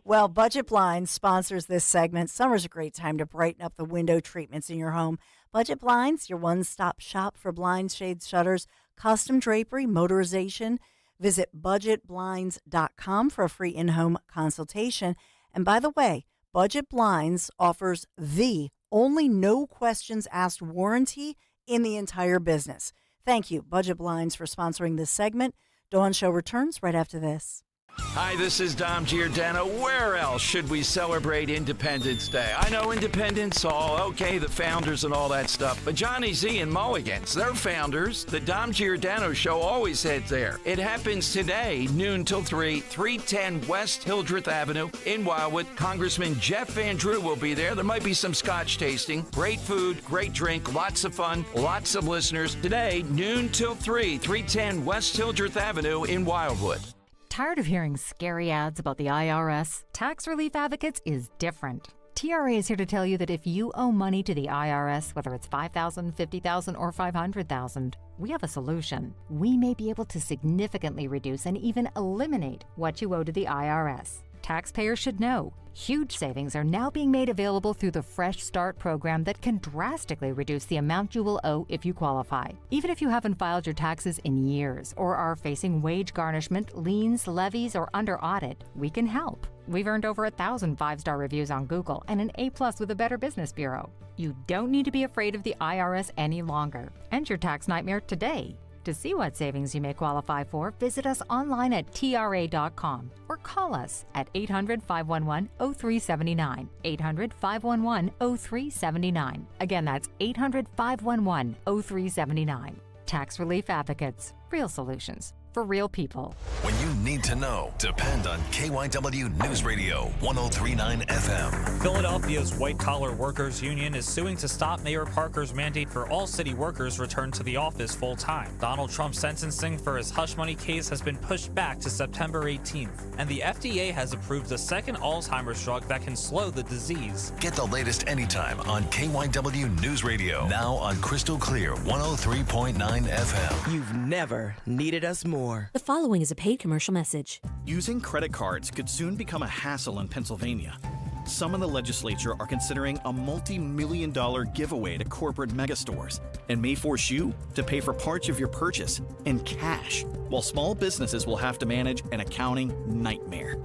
Well, Budget Blinds sponsors this segment. Summer's a great time to brighten up the window treatments in your home. Budget Blinds, your one-stop shop for blinds, shades, shutters, custom drapery, motorization. Visit budgetblinds.com for a free in-home consultation. And by the way, Budget Blinds offers the only no questions asked warranty in the entire business. Thank you, Budget Blinds, for sponsoring this segment. Dawn Show returns right after this.
Hi, this is Dom Giordano. Where else should we celebrate Independence Day? I know Independence Hall, okay, the founders and all that stuff, but Johnny Z and Mulligan's, they're founders. The Dom Giordano Show always heads there. It happens today, noon till 3, 310 West Hildreth Avenue in Wildwood. Congressman Jeff Van Drew will be there. There might be some scotch tasting. Great food, great drink, lots of fun, lots of listeners. Today, noon till 3, 310 West Hildreth Avenue in Wildwood.
Tired of hearing scary ads about the IRS? Tax Relief Advocates is different. TRA is here to tell you that if you owe money to the IRS, whether it's $5,000, $50,000, or $500,000, we have a solution. We may be able to significantly reduce and even eliminate what you owe to the IRS. Taxpayers should know. Huge savings are now being made available through the Fresh Start program that can drastically reduce the amount you will owe if you qualify. Even if you haven't filed your taxes in years or are facing wage garnishment, liens, levies, or under audit, we can help. We've earned over 1,000 5-star reviews on Google and an A+ with a Better Business Bureau. You don't need to be afraid of the IRS any longer. End your tax nightmare today. To see what savings you may qualify for, visit us online at TRA.com or call us at 800-511-0379. 800-511-0379. Again, that's 800-511-0379. Tax Relief Advocates. Real solutions for real people.
When you need to know, depend on KYW News Radio 1039 FM.
Philadelphia's White Collar Workers Union is suing to stop Mayor Parker's mandate for all city workers return to the office full time. Donald Trump's sentencing for his hush money case has been pushed back to September 18th, and the FDA has approved a second Alzheimer's drug that can slow the disease.
Get the latest anytime on KYW News Radio. Now on Crystal Clear 103.9 FM.
You've never needed us more.
The following is a paid commercial message.
Using credit cards could soon become a hassle in Pennsylvania. Some in the legislature are considering a multi-million-dollar giveaway to corporate megastores and may force you to pay for parts of your purchase in cash, while small businesses will have to manage an accounting nightmare.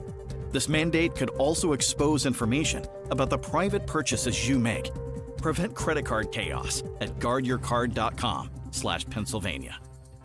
This mandate could also expose information about the private purchases you make. Prevent credit card chaos at guardyourcard.com/Pennsylvania.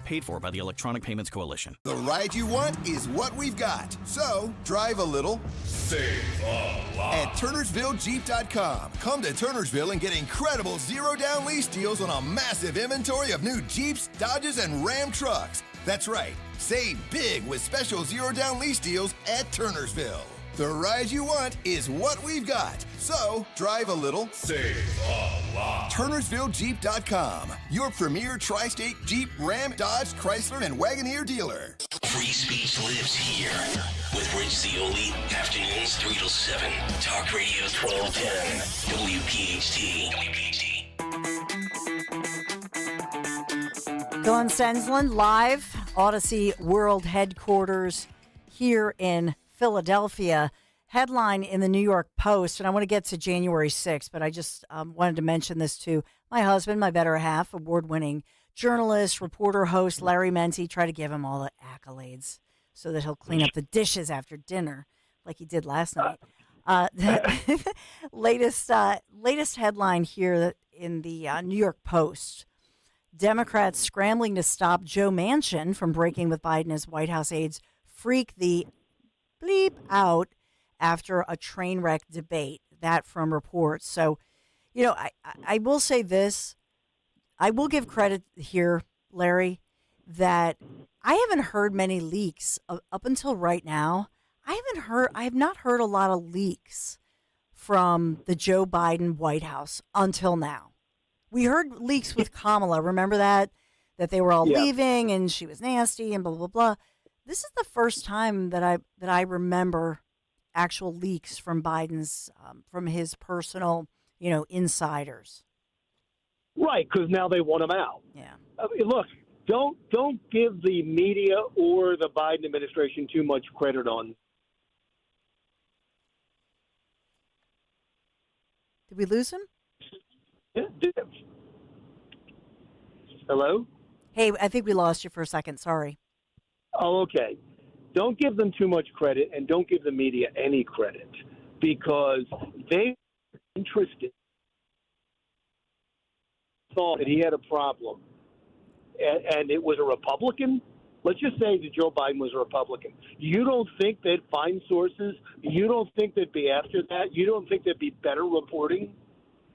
Paid for by the Electronic Payments Coalition.
The ride you want is what we've got. So, drive a little.
Save a lot.
At TurnersvilleJeep.com. Come to Turnersville and get incredible zero-down lease deals on a massive inventory of new Jeeps, Dodges, and Ram trucks. That's right. Save big with special zero-down lease deals at Turnersville. The ride you want is what we've got. So, drive a little.
Save a lot.
TurnersvilleJeep.com. Your premier tri-state Jeep, Ram, Dodge, Chrysler, and Wagoneer dealer.
Free speech lives here. With Rich Zioli, afternoons 3 till 7. Talk Radio 1210. WPHT.
Glenn Stensland live, Odyssey World Headquarters here in Philadelphia. Headline in the New York Post, and I want to get to January 6th, but I just wanted to mention this to my husband, my better half, award-winning journalist, reporter, host, Larry Menti. Try to give him all the accolades so that he'll clean up the dishes after dinner like he did last night. Latest headline here in the New York Post. Democrats scrambling to stop Joe Manchin from breaking with Biden as White House aides freak the bleep out after a train wreck debate. That from reports. So, you know, I will say this. I will give credit here, Larry, that I haven't heard many leaks up until right now. I have not heard a lot of leaks from the Joe Biden White House until now. We heard leaks with Kamala. Remember that they were all leaving and she was nasty and blah, blah, blah. This is the first time that I remember actual leaks from Biden's, from his personal, insiders.
Right, because now they want him out.
Yeah.
I mean, look, don't give the media or the Biden administration too much credit on.
Did we lose him?
Hello?
Hey, I think we lost you for a second. Sorry.
Oh, okay. Don't give them too much credit, and don't give the media any credit, because they were interested. Thought that he had a problem, and it was a Republican. Let's just say that Joe Biden was a Republican. You don't think they'd find sources? You don't think they'd be after that? You don't think there'd be better reporting?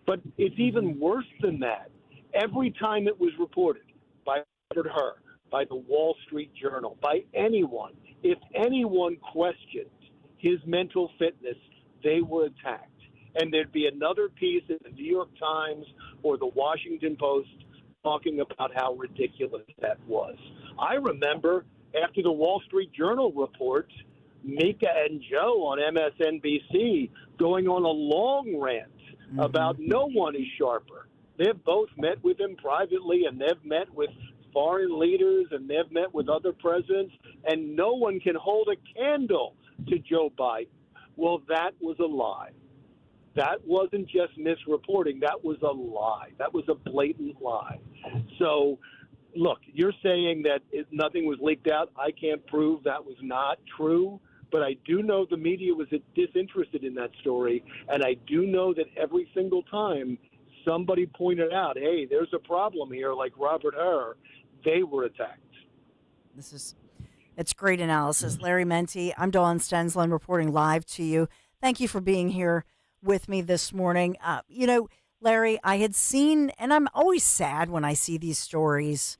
But it's even worse than that. Every time it was reported by Robert Hur, by the Wall Street Journal, by anyone, if anyone questioned his mental fitness, they were attacked. And there'd be another piece in the New York Times or the Washington Post talking about how ridiculous that was. I remember after the Wall Street Journal report, Mika and Joe on MSNBC going on a long rant about no one is sharper. They've both met with him privately, and they've met with foreign leaders, and they've met with other presidents, and no one can hold a candle to Joe Biden. Well, that was a lie. That wasn't just misreporting. That was a lie. That was a blatant lie. So, look, you're saying that nothing was leaked out. I can't prove that was not true, but I do know the media was disinterested in that story, and I do know that every single time somebody pointed out, hey, there's a problem here, like Robert Herr, they were attacked.
It's great analysis. Larry Menti, I'm Dawn Stensland reporting live to you. Thank you for being here with me this morning. Larry, I had seen, and I'm always sad when I see these stories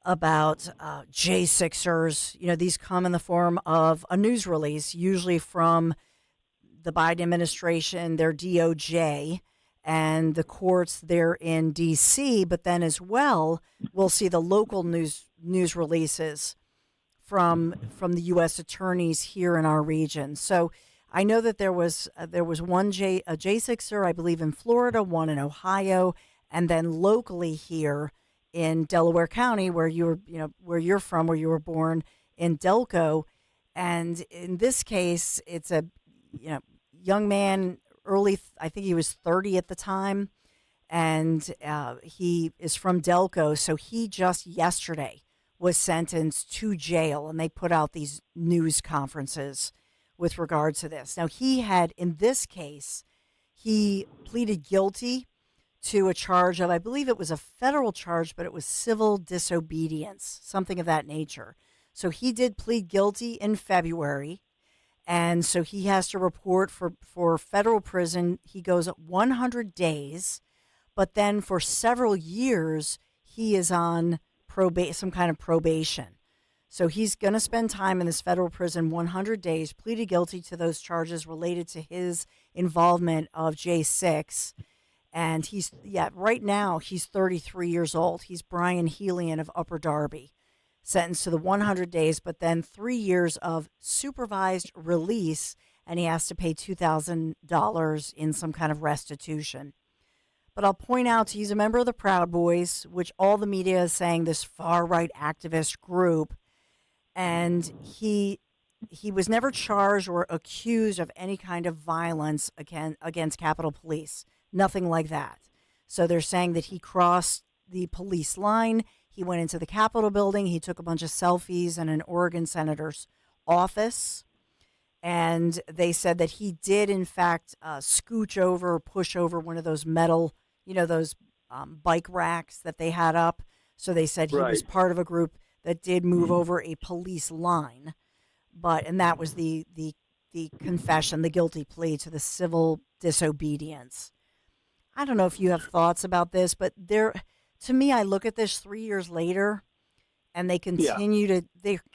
about J6ers. These come in the form of a news release, usually from the Biden administration, their DOJ, and the courts there in D.C., but then as well, we'll see the local news releases from the U.S. attorneys here in our region. So I know that there was one J6er, I believe, in Florida, one in Ohio, and then locally here in Delaware County, where you were born, in Delco. And in this case, it's a young man, I think he was 30 at the time, and he is from Delco. So he just yesterday was sentenced to jail, and they put out these news conferences with regard to this. Now, in this case, he pleaded guilty to a charge of, I believe it was a federal charge, but it was civil disobedience, something of that nature. So he did plead guilty in February, and so he has to report for federal prison. He goes 100 days, but then for several years, he is on some kind of probation. So he's going to spend time in this federal prison 100 days, pleaded guilty to those charges related to his involvement of J6. And right now he's 33 years old. He's Brian Helian of Upper Darby, sentenced to the 100 days, but then 3 years of supervised release, and he has to pay $2,000 in some kind of restitution. But I'll point out he's a member of the Proud Boys, which all the media is saying this far-right activist group. And he was never charged or accused of any kind of violence against Capitol Police. Nothing like that. So they're saying that he crossed the police line. He went into the Capitol building. He took a bunch of selfies in an Oregon senator's office. And they said that he did, in fact, push over one of those metal, those bike racks that they had up. So they said he was part of a group that did move over a police line. And that was the confession, the guilty plea to the civil disobedience. I don't know if you have thoughts about this, but to me, I look at this 3 years later, and they continue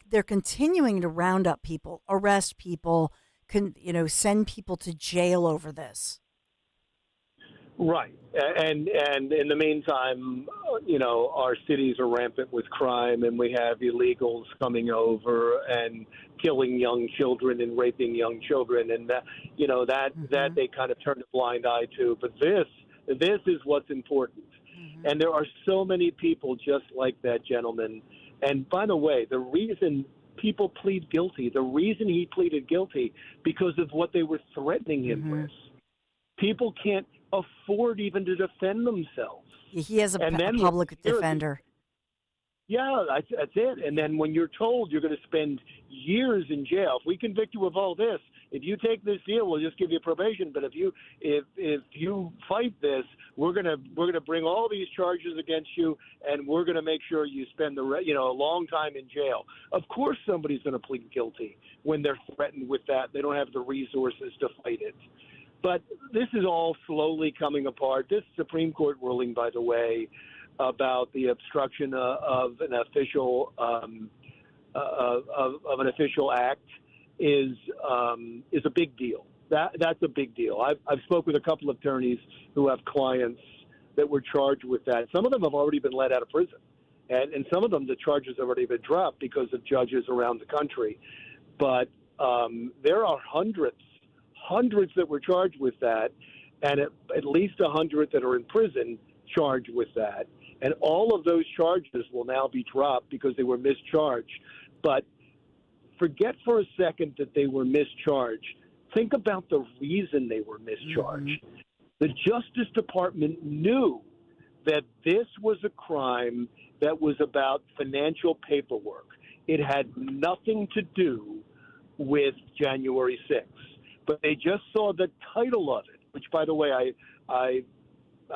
they're continuing to round up people, arrest people, send people to jail over this.
Right. And in the meantime, our cities are rampant with crime, and we have illegals coming over and killing young children and raping young children. And that they kind of turn a blind eye to. But this is what's important. Mm-hmm. And there are so many people just like that gentleman. And by the way, the reason people plead guilty, the reason he pleaded guilty, because of what they were threatening him with. People can't afford even to defend themselves.
He has a public defender.
Yeah, that's it. And then when you're told you're going to spend years in jail, if we convict you of all this, if you take this deal, we'll just give you probation. But if you fight this, we're gonna bring all these charges against you, and we're gonna make sure you spend a long time in jail. Of course, somebody's going to plead guilty when they're threatened with that. They don't have the resources to fight it. But this is all slowly coming apart. This Supreme Court ruling, by the way, about the obstruction of an official of an official act is a big deal. That's a big deal. I've spoken with a couple of attorneys who have clients that were charged with that. Some of them have already been let out of prison, and some of them the charges have already been dropped because of judges around the country. But there are hundreds that were charged with that, and at least 100 that are in prison charged with that. And all of those charges will now be dropped because they were mischarged. But forget for a second that they were mischarged. think about the reason they were mischarged. The Justice Department knew that this was a crime that was about financial paperwork. It had nothing to do with January 6th. But they just saw the title of it, which, by the way, I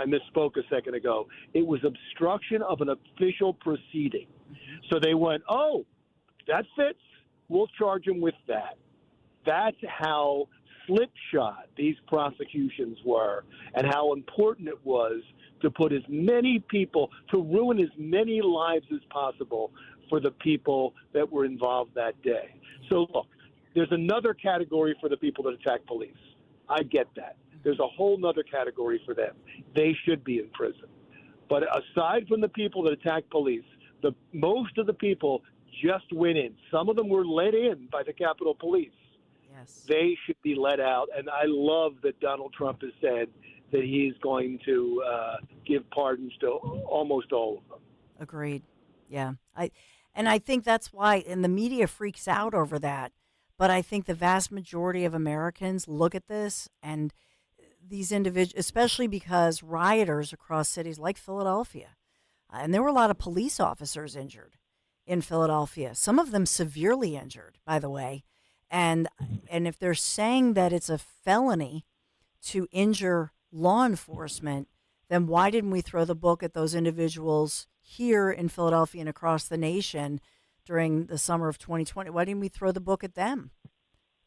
misspoke a second ago. It was obstruction of an official proceeding. So they went, oh, that fits. We'll charge him with that. That's how slipshod these prosecutions were and how important it was to put as many people, to ruin as many lives as possible for the people that were involved that day. So, look, there's another category for the people that attack police. I get that. There's a whole nother category for them. They should be in prison. But aside from the people that attack police, most of the people just went in. Some of them were let in by the Capitol Police.
Yes.
They should be let out. And I love that Donald Trump has said that he's going to give pardons to almost all of them.
Agreed. Yeah. I think that's why, and the media freaks out over that. But I think the vast majority of Americans look at this and these individuals, especially because rioters across cities like Philadelphia, and there were a lot of police officers injured in Philadelphia, some of them severely injured, by the way. And if they're saying that it's a felony to injure law enforcement, then why didn't we throw the book at those individuals here in Philadelphia and across the nation during the summer of 2020? Why didn't we throw the book at them?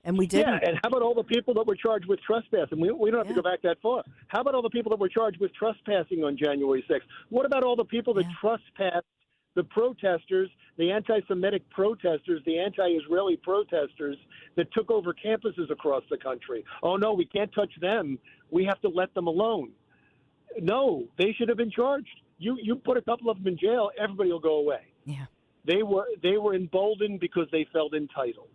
And we didn't.
Yeah, and how about all the people that were charged with trespassing? We don't have to go back that far. How about all the people that were charged with trespassing on January 6th? What about all the people that trespassed the protesters, the anti-Semitic protesters, the anti-Israeli protesters that took over campuses across the country? Oh, no, we can't touch them. We have to let them alone. No, they should have been charged. You put a couple of them in jail, everybody will go away.
Yeah.
They were emboldened because they felt entitled.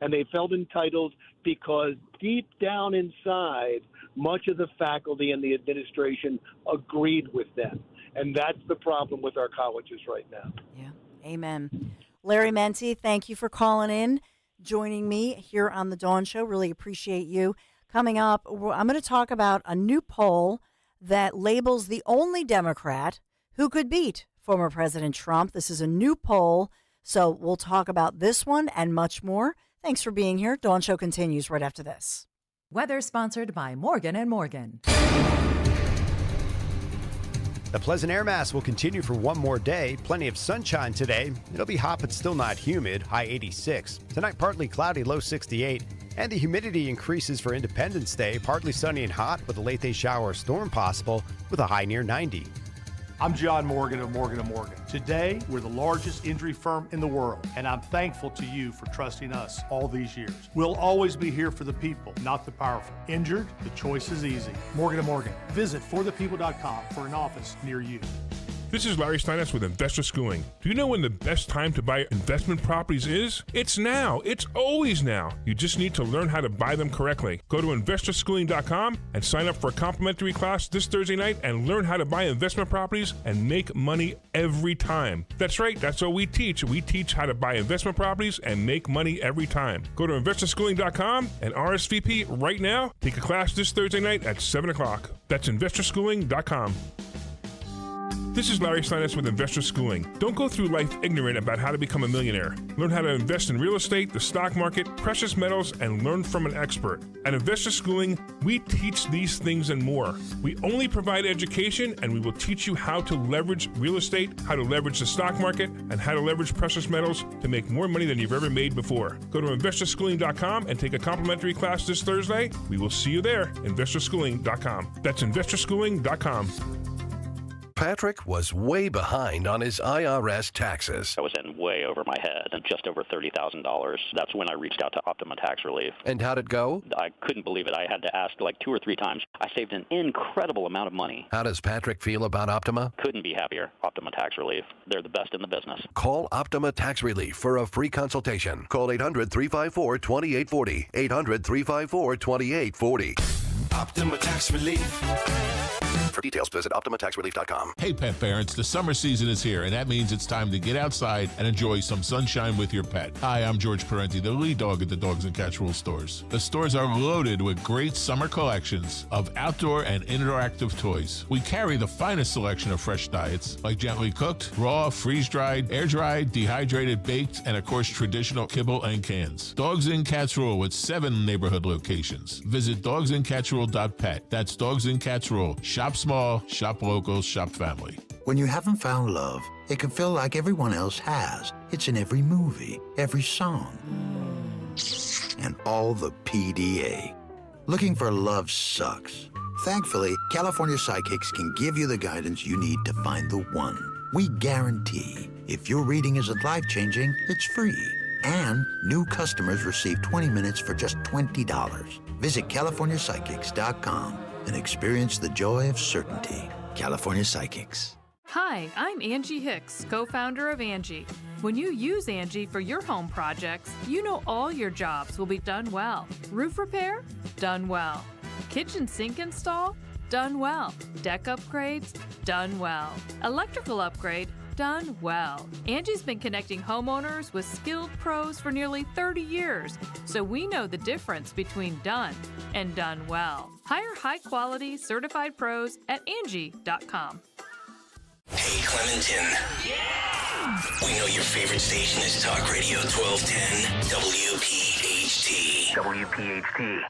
And they felt entitled because deep down inside, much of the faculty and the administration agreed with them. And that's the problem with our colleges right now.
Yeah. Amen. Larry Menti, thank you for calling in, joining me here on The Dawn Show. Really appreciate you. Coming up, I'm going to talk about a new poll that labels the only Democrat who could beat former President Trump. This is a new poll, so we'll talk about this one and much more. Thanks for being here. Dawn Show continues right after this.
Weather sponsored by Morgan & Morgan.
The pleasant air mass will continue for one more day. Plenty of sunshine today. It'll be hot but still not humid, high 86. Tonight, partly cloudy, low 68. And the humidity increases for Independence Day. Partly sunny and hot with a late day shower or storm possible with a high near 90.
I'm John Morgan of Morgan & Morgan. Today, we're the largest injury firm in the world, and I'm thankful to you for trusting us all these years. We'll always be here for the people, not the powerful. Injured? The choice is easy. Morgan & Morgan. Visit forthepeople.com for an office near you.
This is Larry Steinitz with Investor Schooling. Do you know when the best time to buy investment properties is? It's now. It's always now. You just need to learn how to buy them correctly. Go to investorschooling.com and sign up for a complimentary class this Thursday night and learn how to buy investment properties and make money every time. That's right. That's what we teach. We teach how to buy investment properties and make money every time. Go to investorschooling.com and RSVP right now. Take a class this Thursday night at 7 o'clock. That's investorschooling.com. This is Larry Steinitz with Investor Schooling. Don't go through life ignorant about how to become a millionaire. Learn how to invest in real estate, the stock market, precious metals, and learn from an expert. At Investor Schooling, we teach these things and more. We only provide education, and we will teach you how to leverage real estate, how to leverage the stock market, and how to leverage precious metals to make more money than you've ever made before. Go to investorschooling.com and take a complimentary class this Thursday. We will see you there, investorschooling.com. That's investorschooling.com.
Patrick was way behind on his IRS taxes.
I was in way over my head and just over $30,000. That's when I reached out to Optima Tax Relief.
And how'd it go?
I couldn't believe it. I had to ask like 2 or 3 times. I saved an incredible amount of money.
How does Patrick feel about Optima?
Couldn't be happier. Optima Tax Relief. They're the best in the business.
Call Optima Tax Relief for a free consultation. Call 800-354-2840. 800-354-2840.
Optima Tax Relief.
For details, visit OptimaTaxRelief.com.
Hey, pet parents, the summer season is here, and that means it's time to get outside and enjoy some sunshine with your pet. Hi, I'm George Parenti, the lead dog at the Dogs and Cats Rule stores. The stores are loaded with great summer collections of outdoor and interactive toys. We carry the finest selection of fresh diets, like gently cooked, raw, freeze-dried, air-dried, dehydrated, baked, and of course, traditional kibble and cans. Dogs and Cats Rule with 7 neighborhood locations. Visit dogsandcatsrule.pet. That's Dogs and Cats Rule. Shop small, shop local, shop family.
When you haven't found love, it can feel like everyone else has. It's in every movie, every song, and all the PDA. Looking for love sucks. Thankfully, California Psychics can give you the guidance you need to find the one. We guarantee if your reading isn't life-changing, it's free. And new customers receive 20 minutes for just $20. Visit CaliforniaPsychics.com and experience the joy of certainty. California Psychics.
Hi, I'm Angie Hicks, co-founder of Angie. When you use Angie for your home projects, you know all your jobs will be done well. Roof repair? Done well. Kitchen sink install? Done well. Deck upgrades? Done well. Electrical upgrade? Done well. Angie's been connecting homeowners with skilled pros for nearly 30 years, so we know the difference between done and done well. Hire high-quality, certified pros at Angie.com.
Hey, Clementon. Yeah! We know your favorite station is Talk Radio 1210 WPHT. WPHT.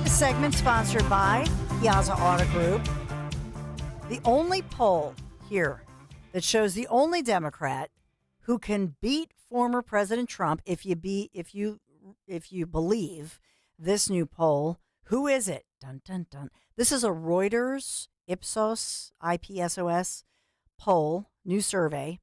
This segment sponsored by Piazza Auto Group. The only poll here that shows the only Democrat who can beat former President Trump, if you believe this new poll, who is it? Dun dun dun. This is a Reuters Ipsos poll, new survey,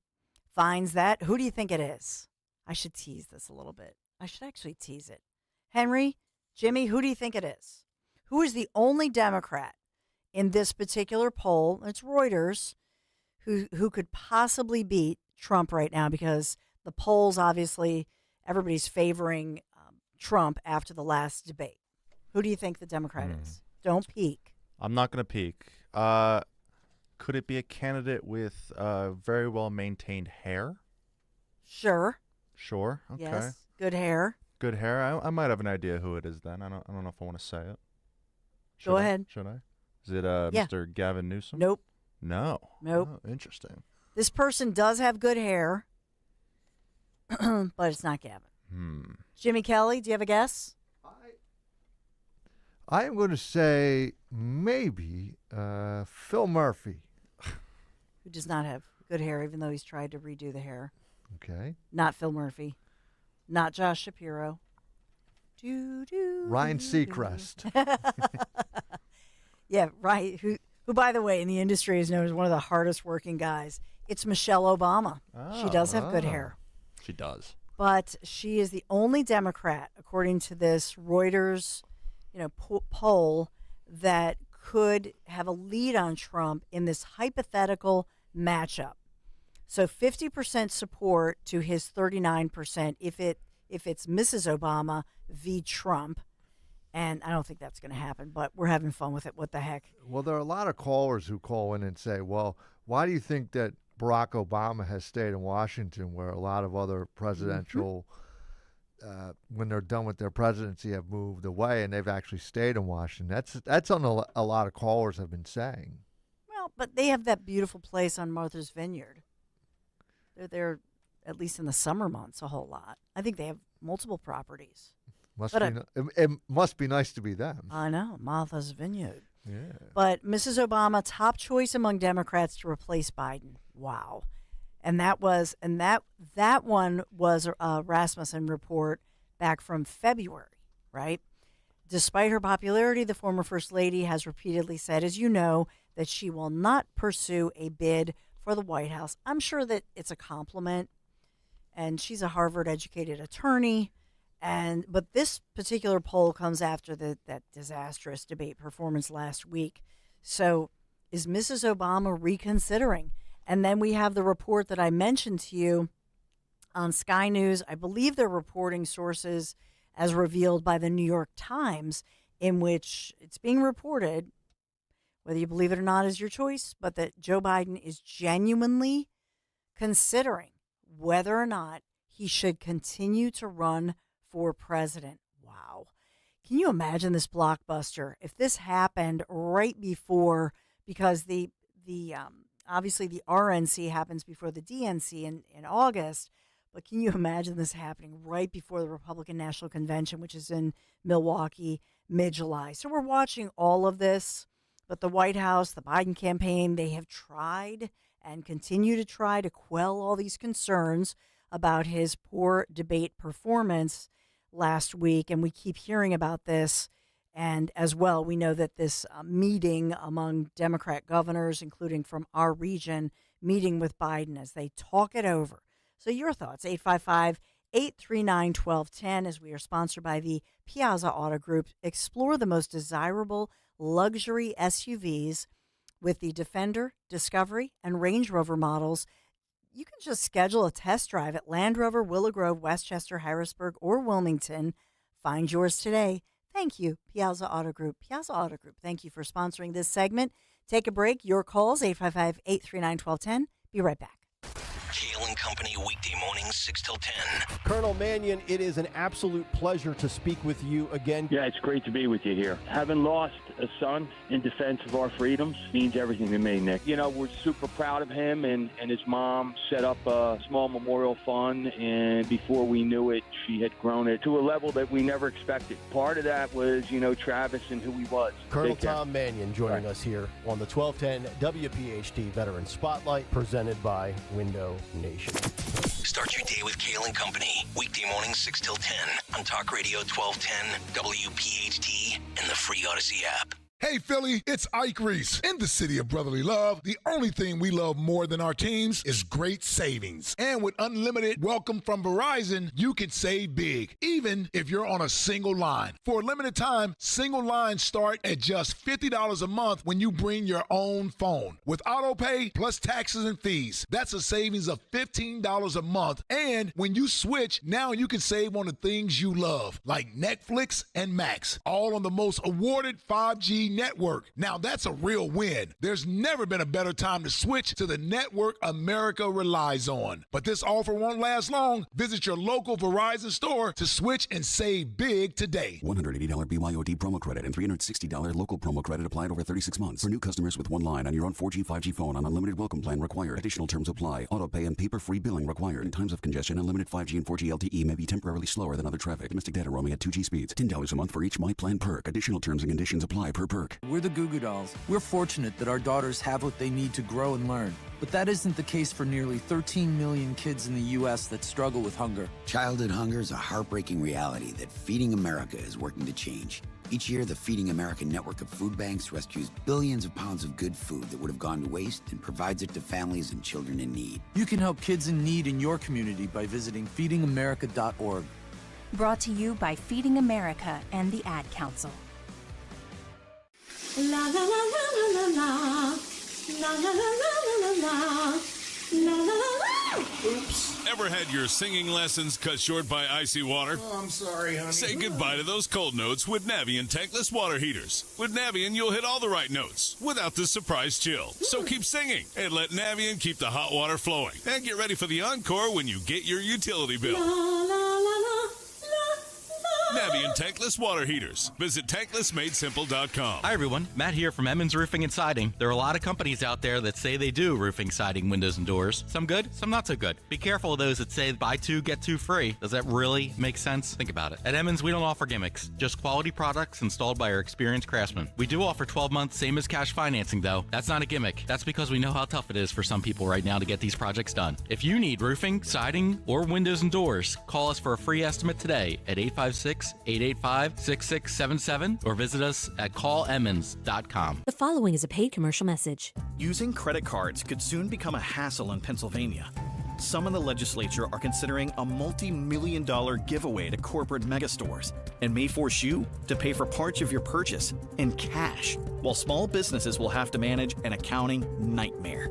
finds that. Who do you think it is? I should tease this a little bit. I should actually tease it. Henry, Jimmy, who do you think it is? Who is the only Democrat in this particular poll? It's Reuters, who could possibly beat Trump right now, because the polls, obviously, everybody's favoring Trump after the last debate. Who do you think the Democrat is? Don't peek.
I'm not going to peek. Could it be a candidate with very well-maintained hair?
Sure.
Sure. Okay.
Yes. Good hair.
Good hair. I might have an idea who it is then. I don't know if I want to say it.
Go ahead.
Should I? Is it
Yeah.
Mr. Gavin Newsom?
Nope.
No.
Nope.
Oh, interesting.
This person does have good hair, but it's not Gavin. Jimmy Kelly, do you have a guess?
I am going to say maybe Phil Murphy.
Who does not have good hair, even though he's tried to redo the hair.
Okay.
Not Phil Murphy. Not Josh Shapiro.
Ryan Seacrest.
Yeah, right. Who, by the way, in the industry is known as one of the hardest working guys. It's Michelle Obama. She does have good hair.
She does.
But she is the only Democrat, according to this Reuters, poll, that could have a lead on Trump in this hypothetical matchup. So 50% support to his 39% if it's Mrs. Obama v. Trump. And I don't think that's going to happen, but we're having fun with it. What the heck?
Well, there are a lot of callers who call in and say, well, why do you think that Barack Obama has stayed in Washington where a lot of other presidential, when they're done with their presidency, have moved away and they've actually stayed in Washington? That's on a lot of callers have been saying.
Well, but they have that beautiful place on Martha's Vineyard. They're there, at least in the summer months, a whole lot. I think they have multiple properties.
It must be nice to be them.
I know, Martha's Vineyard.
Yeah.
But Mrs. Obama, top choice among Democrats to replace Biden. Wow. And that one was a Rasmussen report back from February, right? Despite her popularity, the former First Lady has repeatedly said, as you know, that she will not pursue a bid for the White House. I'm sure that it's a compliment, and she's a Harvard-educated attorney. But this particular poll comes after that disastrous debate performance last week. So is Mrs. Obama reconsidering? And then we have the report that I mentioned to you on Sky News. I believe they're reporting sources as revealed by the New York Times, in which it's being reported, whether you believe it or not is your choice, but that Joe Biden is genuinely considering whether or not he should continue to run for president. Wow. Can you imagine this blockbuster if this happened right before, because the obviously the RNC happens before the DNC in August, but can you imagine this happening right before the Republican National Convention, which is in Milwaukee, mid-July? So we're watching all of this, but the White House, the Biden campaign, they have tried and continue to try to quell all these concerns about his poor debate performance last week, and we keep hearing about this. And as well, we know that this meeting among Democrat governors, including from our region, meeting with Biden as they talk it over. So your thoughts, 855-839-1210, as we are sponsored by the Piazza Auto Group. Explore the most desirable luxury SUVs with the Defender, Discovery, and Range Rover models. You can just schedule a test drive at Land Rover, Willow Grove, Westchester, Harrisburg, or Wilmington. Find yours today. Thank you, Piazza Auto Group. Piazza Auto Group, thank you for sponsoring this segment. Take a break. Your calls, 855-839-1210. Be right back.
Kale and Company, weekday mornings, 6 till 10.
Colonel Mannion, it is an absolute pleasure to speak with you again.
Yeah, it's great to be with you here. Having lost a son in defense of our freedoms means everything to me, Nick. You know, we're super proud of him, and his mom set up a small memorial fund, and before we knew it, she had grown it to a level that we never expected. Part of that was, you know, Travis and who he was.
Colonel Tom Mannion joining us here on the 1210 WPHT Veteran Spotlight, presented by Window Nation.
Start your day with Kale and Company, weekday mornings 6 till 10 on Talk Radio 1210, WPHT, and the free Odyssey app.
Hey, Philly, it's Ike Reese. In the city of brotherly love, the only thing we love more than our teams is great savings. And with unlimited welcome from Verizon, you can save big, even if you're on a single line. For a limited time, single lines start at just $50 a month when you bring your own phone. With auto pay plus taxes and fees, that's a savings of $15 a month. And when you switch, now you can save on the things you love, like Netflix and Max, all on the most awarded 5G network. Now that's a real win. There's never been a better time to switch to the network America relies on. But this offer won't last long. Visit your local Verizon store to switch and save big today.
$180 BYOD promo credit and $360 local promo credit applied over 36 months. For new customers with one line on your own 4G, 5G phone on unlimited welcome plan required. Additional terms apply. Auto pay and paper-free billing required. In times of congestion, unlimited 5G and 4G LTE may be temporarily slower than other traffic. Domestic data roaming at 2G speeds. $10 a month for each My Plan perk. Additional terms and conditions apply per perk.
We're the Goo Goo Dolls. We're fortunate that our daughters have what they need to grow and learn. But that isn't the case for nearly 13 million kids in the U.S. that struggle with hunger.
Childhood hunger is a heartbreaking reality that Feeding America is working to change. Each year, the Feeding America network of food banks rescues billions of pounds of good food that would have gone to waste and provides it to families and children in need.
You can help kids in need in your community by visiting feedingamerica.org.
Brought to you by Feeding America and the Ad Council.
La la la la la la la la la la la la la la. Oops.
Ever had your singing lessons cut short by icy water?
Oh, I'm sorry, honey.
Say goodbye to those cold notes with Navien tankless water heaters. With Navien, you'll hit all the right notes without the surprise chill. So keep singing and let Navien keep the hot water flowing. And get ready for the encore when you get your utility bill.
La la la la.
Navien tankless water heaters. Visit tanklessmadesimple.com.
Hi, everyone. Matt here from Emmons Roofing and Siding. There are a lot of companies out there that say they do roofing, siding, windows, and doors. Some good, some not so good. Be careful of those that say buy two, get two free. Does that really make sense? Think about it. At Emmons, we don't offer gimmicks, just quality products installed by our experienced craftsmen. We do offer 12 months, same as cash financing, though. That's not a gimmick. That's because we know how tough it is for some people right now to get these projects done. If you need roofing, siding, or windows and doors, call us for a free estimate today at 856-885-6677 or visit us at callemmons.com.
The following is a paid commercial message.
Using credit cards could soon become a hassle in Pennsylvania. Some in the legislature are considering a multi-million-dollar giveaway to corporate megastores and may force you to pay for parts of your purchase in cash, while small businesses will have to manage an accounting nightmare.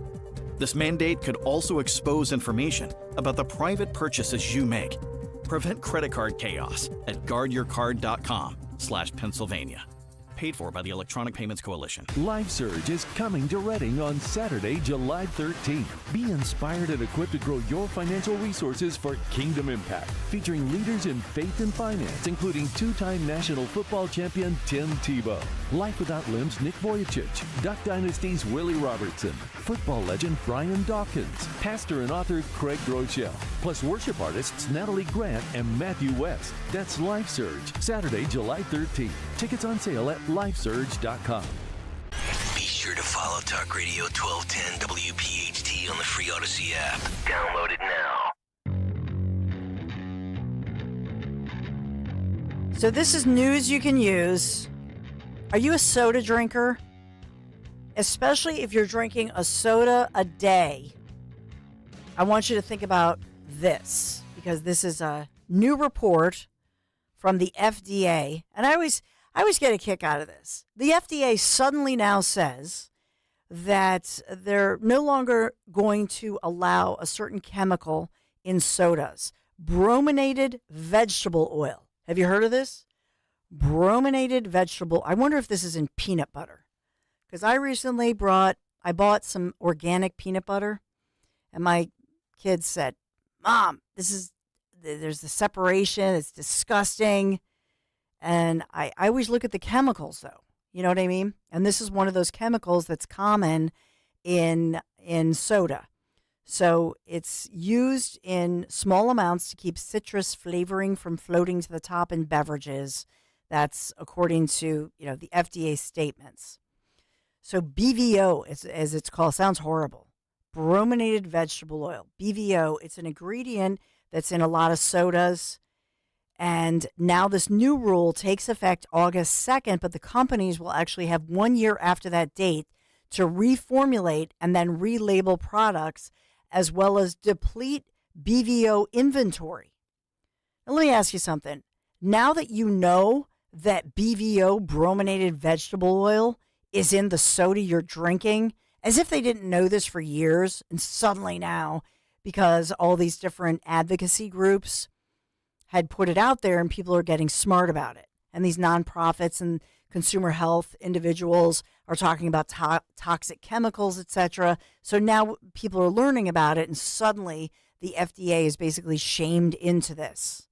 This mandate could also expose information about the private purchases you make. Prevent credit card chaos at guardyourcard.com/Pennsylvania. Paid for by the Electronic Payments Coalition.
Life Surge is coming to Reading on Saturday, July 13th. Be inspired and equipped to grow your financial resources for Kingdom Impact, featuring leaders in faith and finance, including two-time National Football Champion Tim Tebow, Life Without Limbs Nick Vujicic, Duck Dynasty's Willie Robertson, football legend Brian Dawkins, pastor and author Craig Groeschel, plus worship artists Natalie Grant and Matthew West. That's Life Surge, Saturday, July 13th. Tickets on sale at lifesurge.com.
Be sure to follow Talk Radio 1210 WPHT on the free Odyssey app. Download it now.
So this is news you can use. Are you a soda drinker? Especially if you're drinking a soda a day. I want you to think about this, because this is a new report from the FDA, and I always get a kick out of this. The FDA suddenly now says that they're no longer going to allow a certain chemical in sodas, brominated vegetable oil. Have you heard of this? Brominated vegetable. I wonder if this is in peanut butter, because I recently bought some organic peanut butter, and my kids said, "Mom, there's the separation. It's disgusting." And I always look at the chemicals, though. You know what I mean? And this is one of those chemicals that's common in soda. So it's used in small amounts to keep citrus flavoring from floating to the top in beverages. That's according to, the FDA statements. So BVO, as it's called, sounds horrible. Brominated vegetable oil, BVO. It's an ingredient that's in a lot of sodas. And now this new rule takes effect August 2nd, but the companies will actually have 1 year after that date to reformulate and then relabel products, as well as deplete BVO inventory. Now, let me ask you something. Now that you know that BVO, brominated vegetable oil, is in the soda you're drinking, as if they didn't know this for years, and suddenly now, because all these different advocacy groups had put it out there and people are getting smart about it. And these nonprofits and consumer health individuals are talking about toxic chemicals, etc. So now people are learning about it, and suddenly the FDA is basically shamed into this.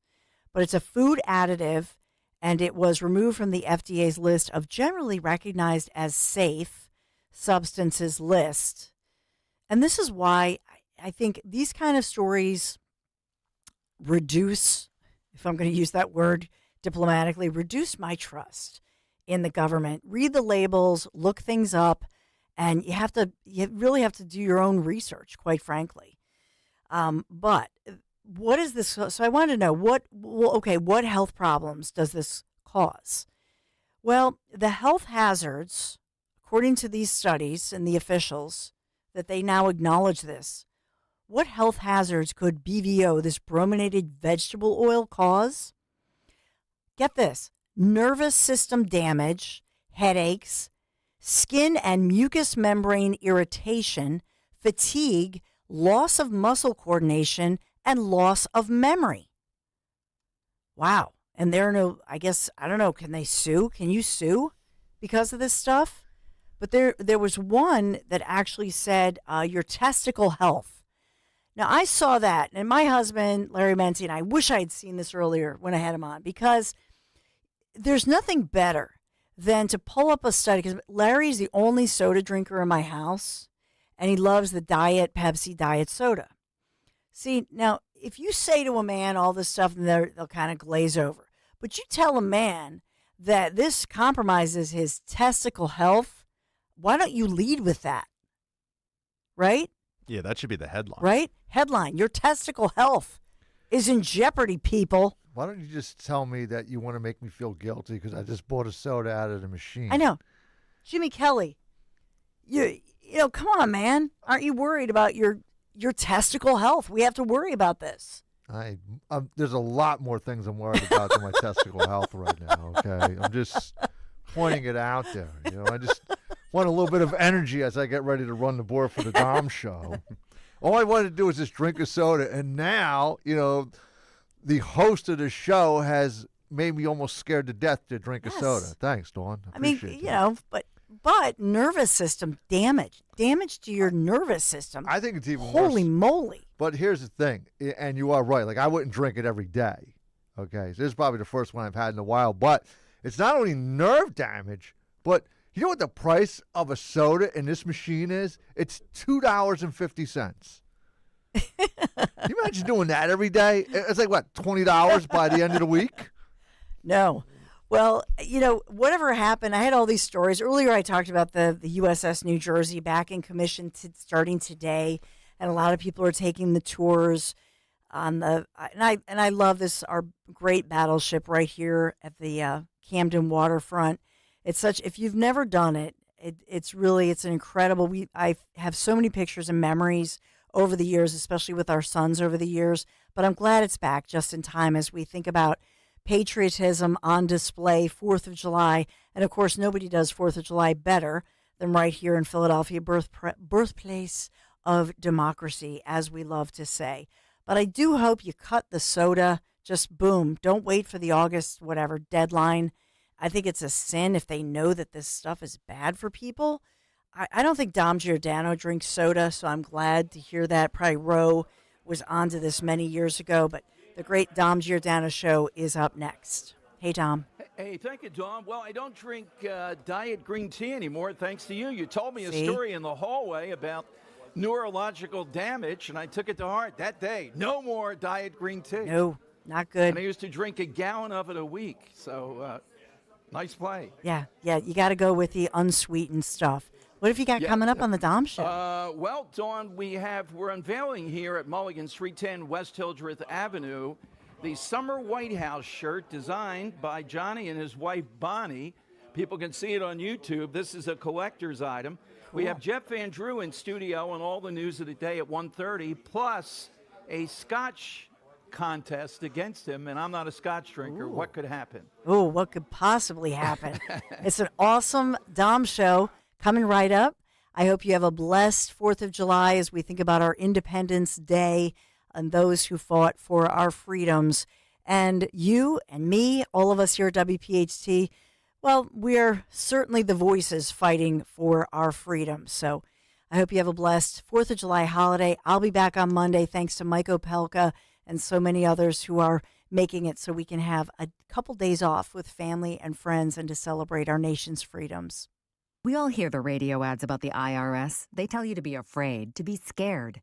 But it's a food additive, and it was removed from the FDA's list of generally recognized as safe substances list. And this is why I think these kind of stories reduce, if I'm going to use that word diplomatically, reduce my trust in the government. Read the labels, look things up, and you really have to do your own research, quite frankly. But what is this? So I wanted to know what health problems does this cause? Well, the health hazards, according to these studies and the officials, that they now acknowledge this. What health hazards could BVO, this brominated vegetable oil, cause? Get this: nervous system damage, headaches, skin and mucous membrane irritation, fatigue, loss of muscle coordination, and loss of memory. Wow. And there are no, I don't know, can they sue? Can you sue because of this stuff? But there was one that actually said your testicle health. Now, I saw that, and my husband, Larry Menti, and I wish I had seen this earlier when I had him on, because there's nothing better than to pull up a study, because Larry's the only soda drinker in my house, and he loves the Pepsi diet soda. See, now, if you say to a man all this stuff, they'll kind of glaze over. But you tell a man that this compromises his testicle health, why don't you lead with that? Right?
Yeah, that should be the headline.
Right? Headline: your testicle health is in jeopardy, people.
Why don't you just tell me that you want to make me feel guilty because I just bought a soda out of the machine?
I know. Jimmy Kelly, you know, come on, man. Aren't you worried about your testicle health? We have to worry about this.
There's a lot more things I'm worried about than my testicle health right now, okay? I'm just pointing it out there. I just want a little bit of energy as I get ready to run the board for the Dom show. All I wanted to do was just drink a soda, and now, the host of the show has made me almost scared to death to drink a soda. Thanks, Dawn.
I mean,
Appreciate
you
that.
know, but nervous system damage to your nervous system.
I think it's even worse.
Holy moly.
But here's the thing, and you are right. Like, I wouldn't drink it every day. Okay, so this is probably the first one I've had in a while. But it's not only nerve damage, but you know what the price of a soda in this machine is? It's $2.50. Can you imagine doing that every day? It's like, what, $20 by the end of the week?
No. Well, you know, whatever happened, I had all these stories. Earlier I talked about the USS New Jersey back in commission starting today, and a lot of people are taking the tours on the and I love this, our great battleship right here at the Camden waterfront. It's such, if you've never done it, it's an incredible, I have so many pictures and memories over the years, especially with our sons over the years, but I'm glad it's back just in time as we think about patriotism on display, 4th of July. And of course, nobody does 4th of July better than right here in Philadelphia, birthplace of democracy, as we love to say. But I do hope you cut the soda, just boom. Don't wait for the August, whatever, deadline. I think it's a sin if they know that this stuff is bad for people. I don't think Dom Giordano drinks soda, so I'm glad to hear that. Probably Roe was onto this many years ago, but the great Dom Giordano show is up next. Hey, Dom.
Hey, thank you, Dom. Well, I don't drink diet green tea anymore, thanks to you. You told me a
See?
story in the hallway about neurological damage, and I took it to heart that day. No more diet green tea.
No, not good.
And I used to drink a gallon of it a week, so nice play.
Yeah, you got to go with the unsweetened stuff. What have you got coming up on the Dom Show?
Well, Dawn, we're unveiling here at Mulligan, 310 West Hildreth Avenue, the summer White House shirt designed by Johnny and his wife Bonnie. People can see it on YouTube. This is a collector's item. Cool. We have Jeff Van Drew in studio and all the news of the day at 1:30, plus a Scotch contest against him, and I'm not a Scotch drinker. Ooh. What could happen?
Oh, what could possibly happen? It's an awesome Dom Show coming right up. I hope you have a blessed 4th of July as we think about our Independence Day and those who fought for our freedoms. And you and me, all of us here at WPHT, well, we're certainly the voices fighting for our freedom. So I hope you have a blessed 4th of July holiday. I'll be back on Monday thanks to Mike Opelka and so many others who are making it so we can have a couple days off with family and friends and to celebrate our nation's freedoms.
We all hear the radio ads about the IRS. They tell you to be afraid, to be scared.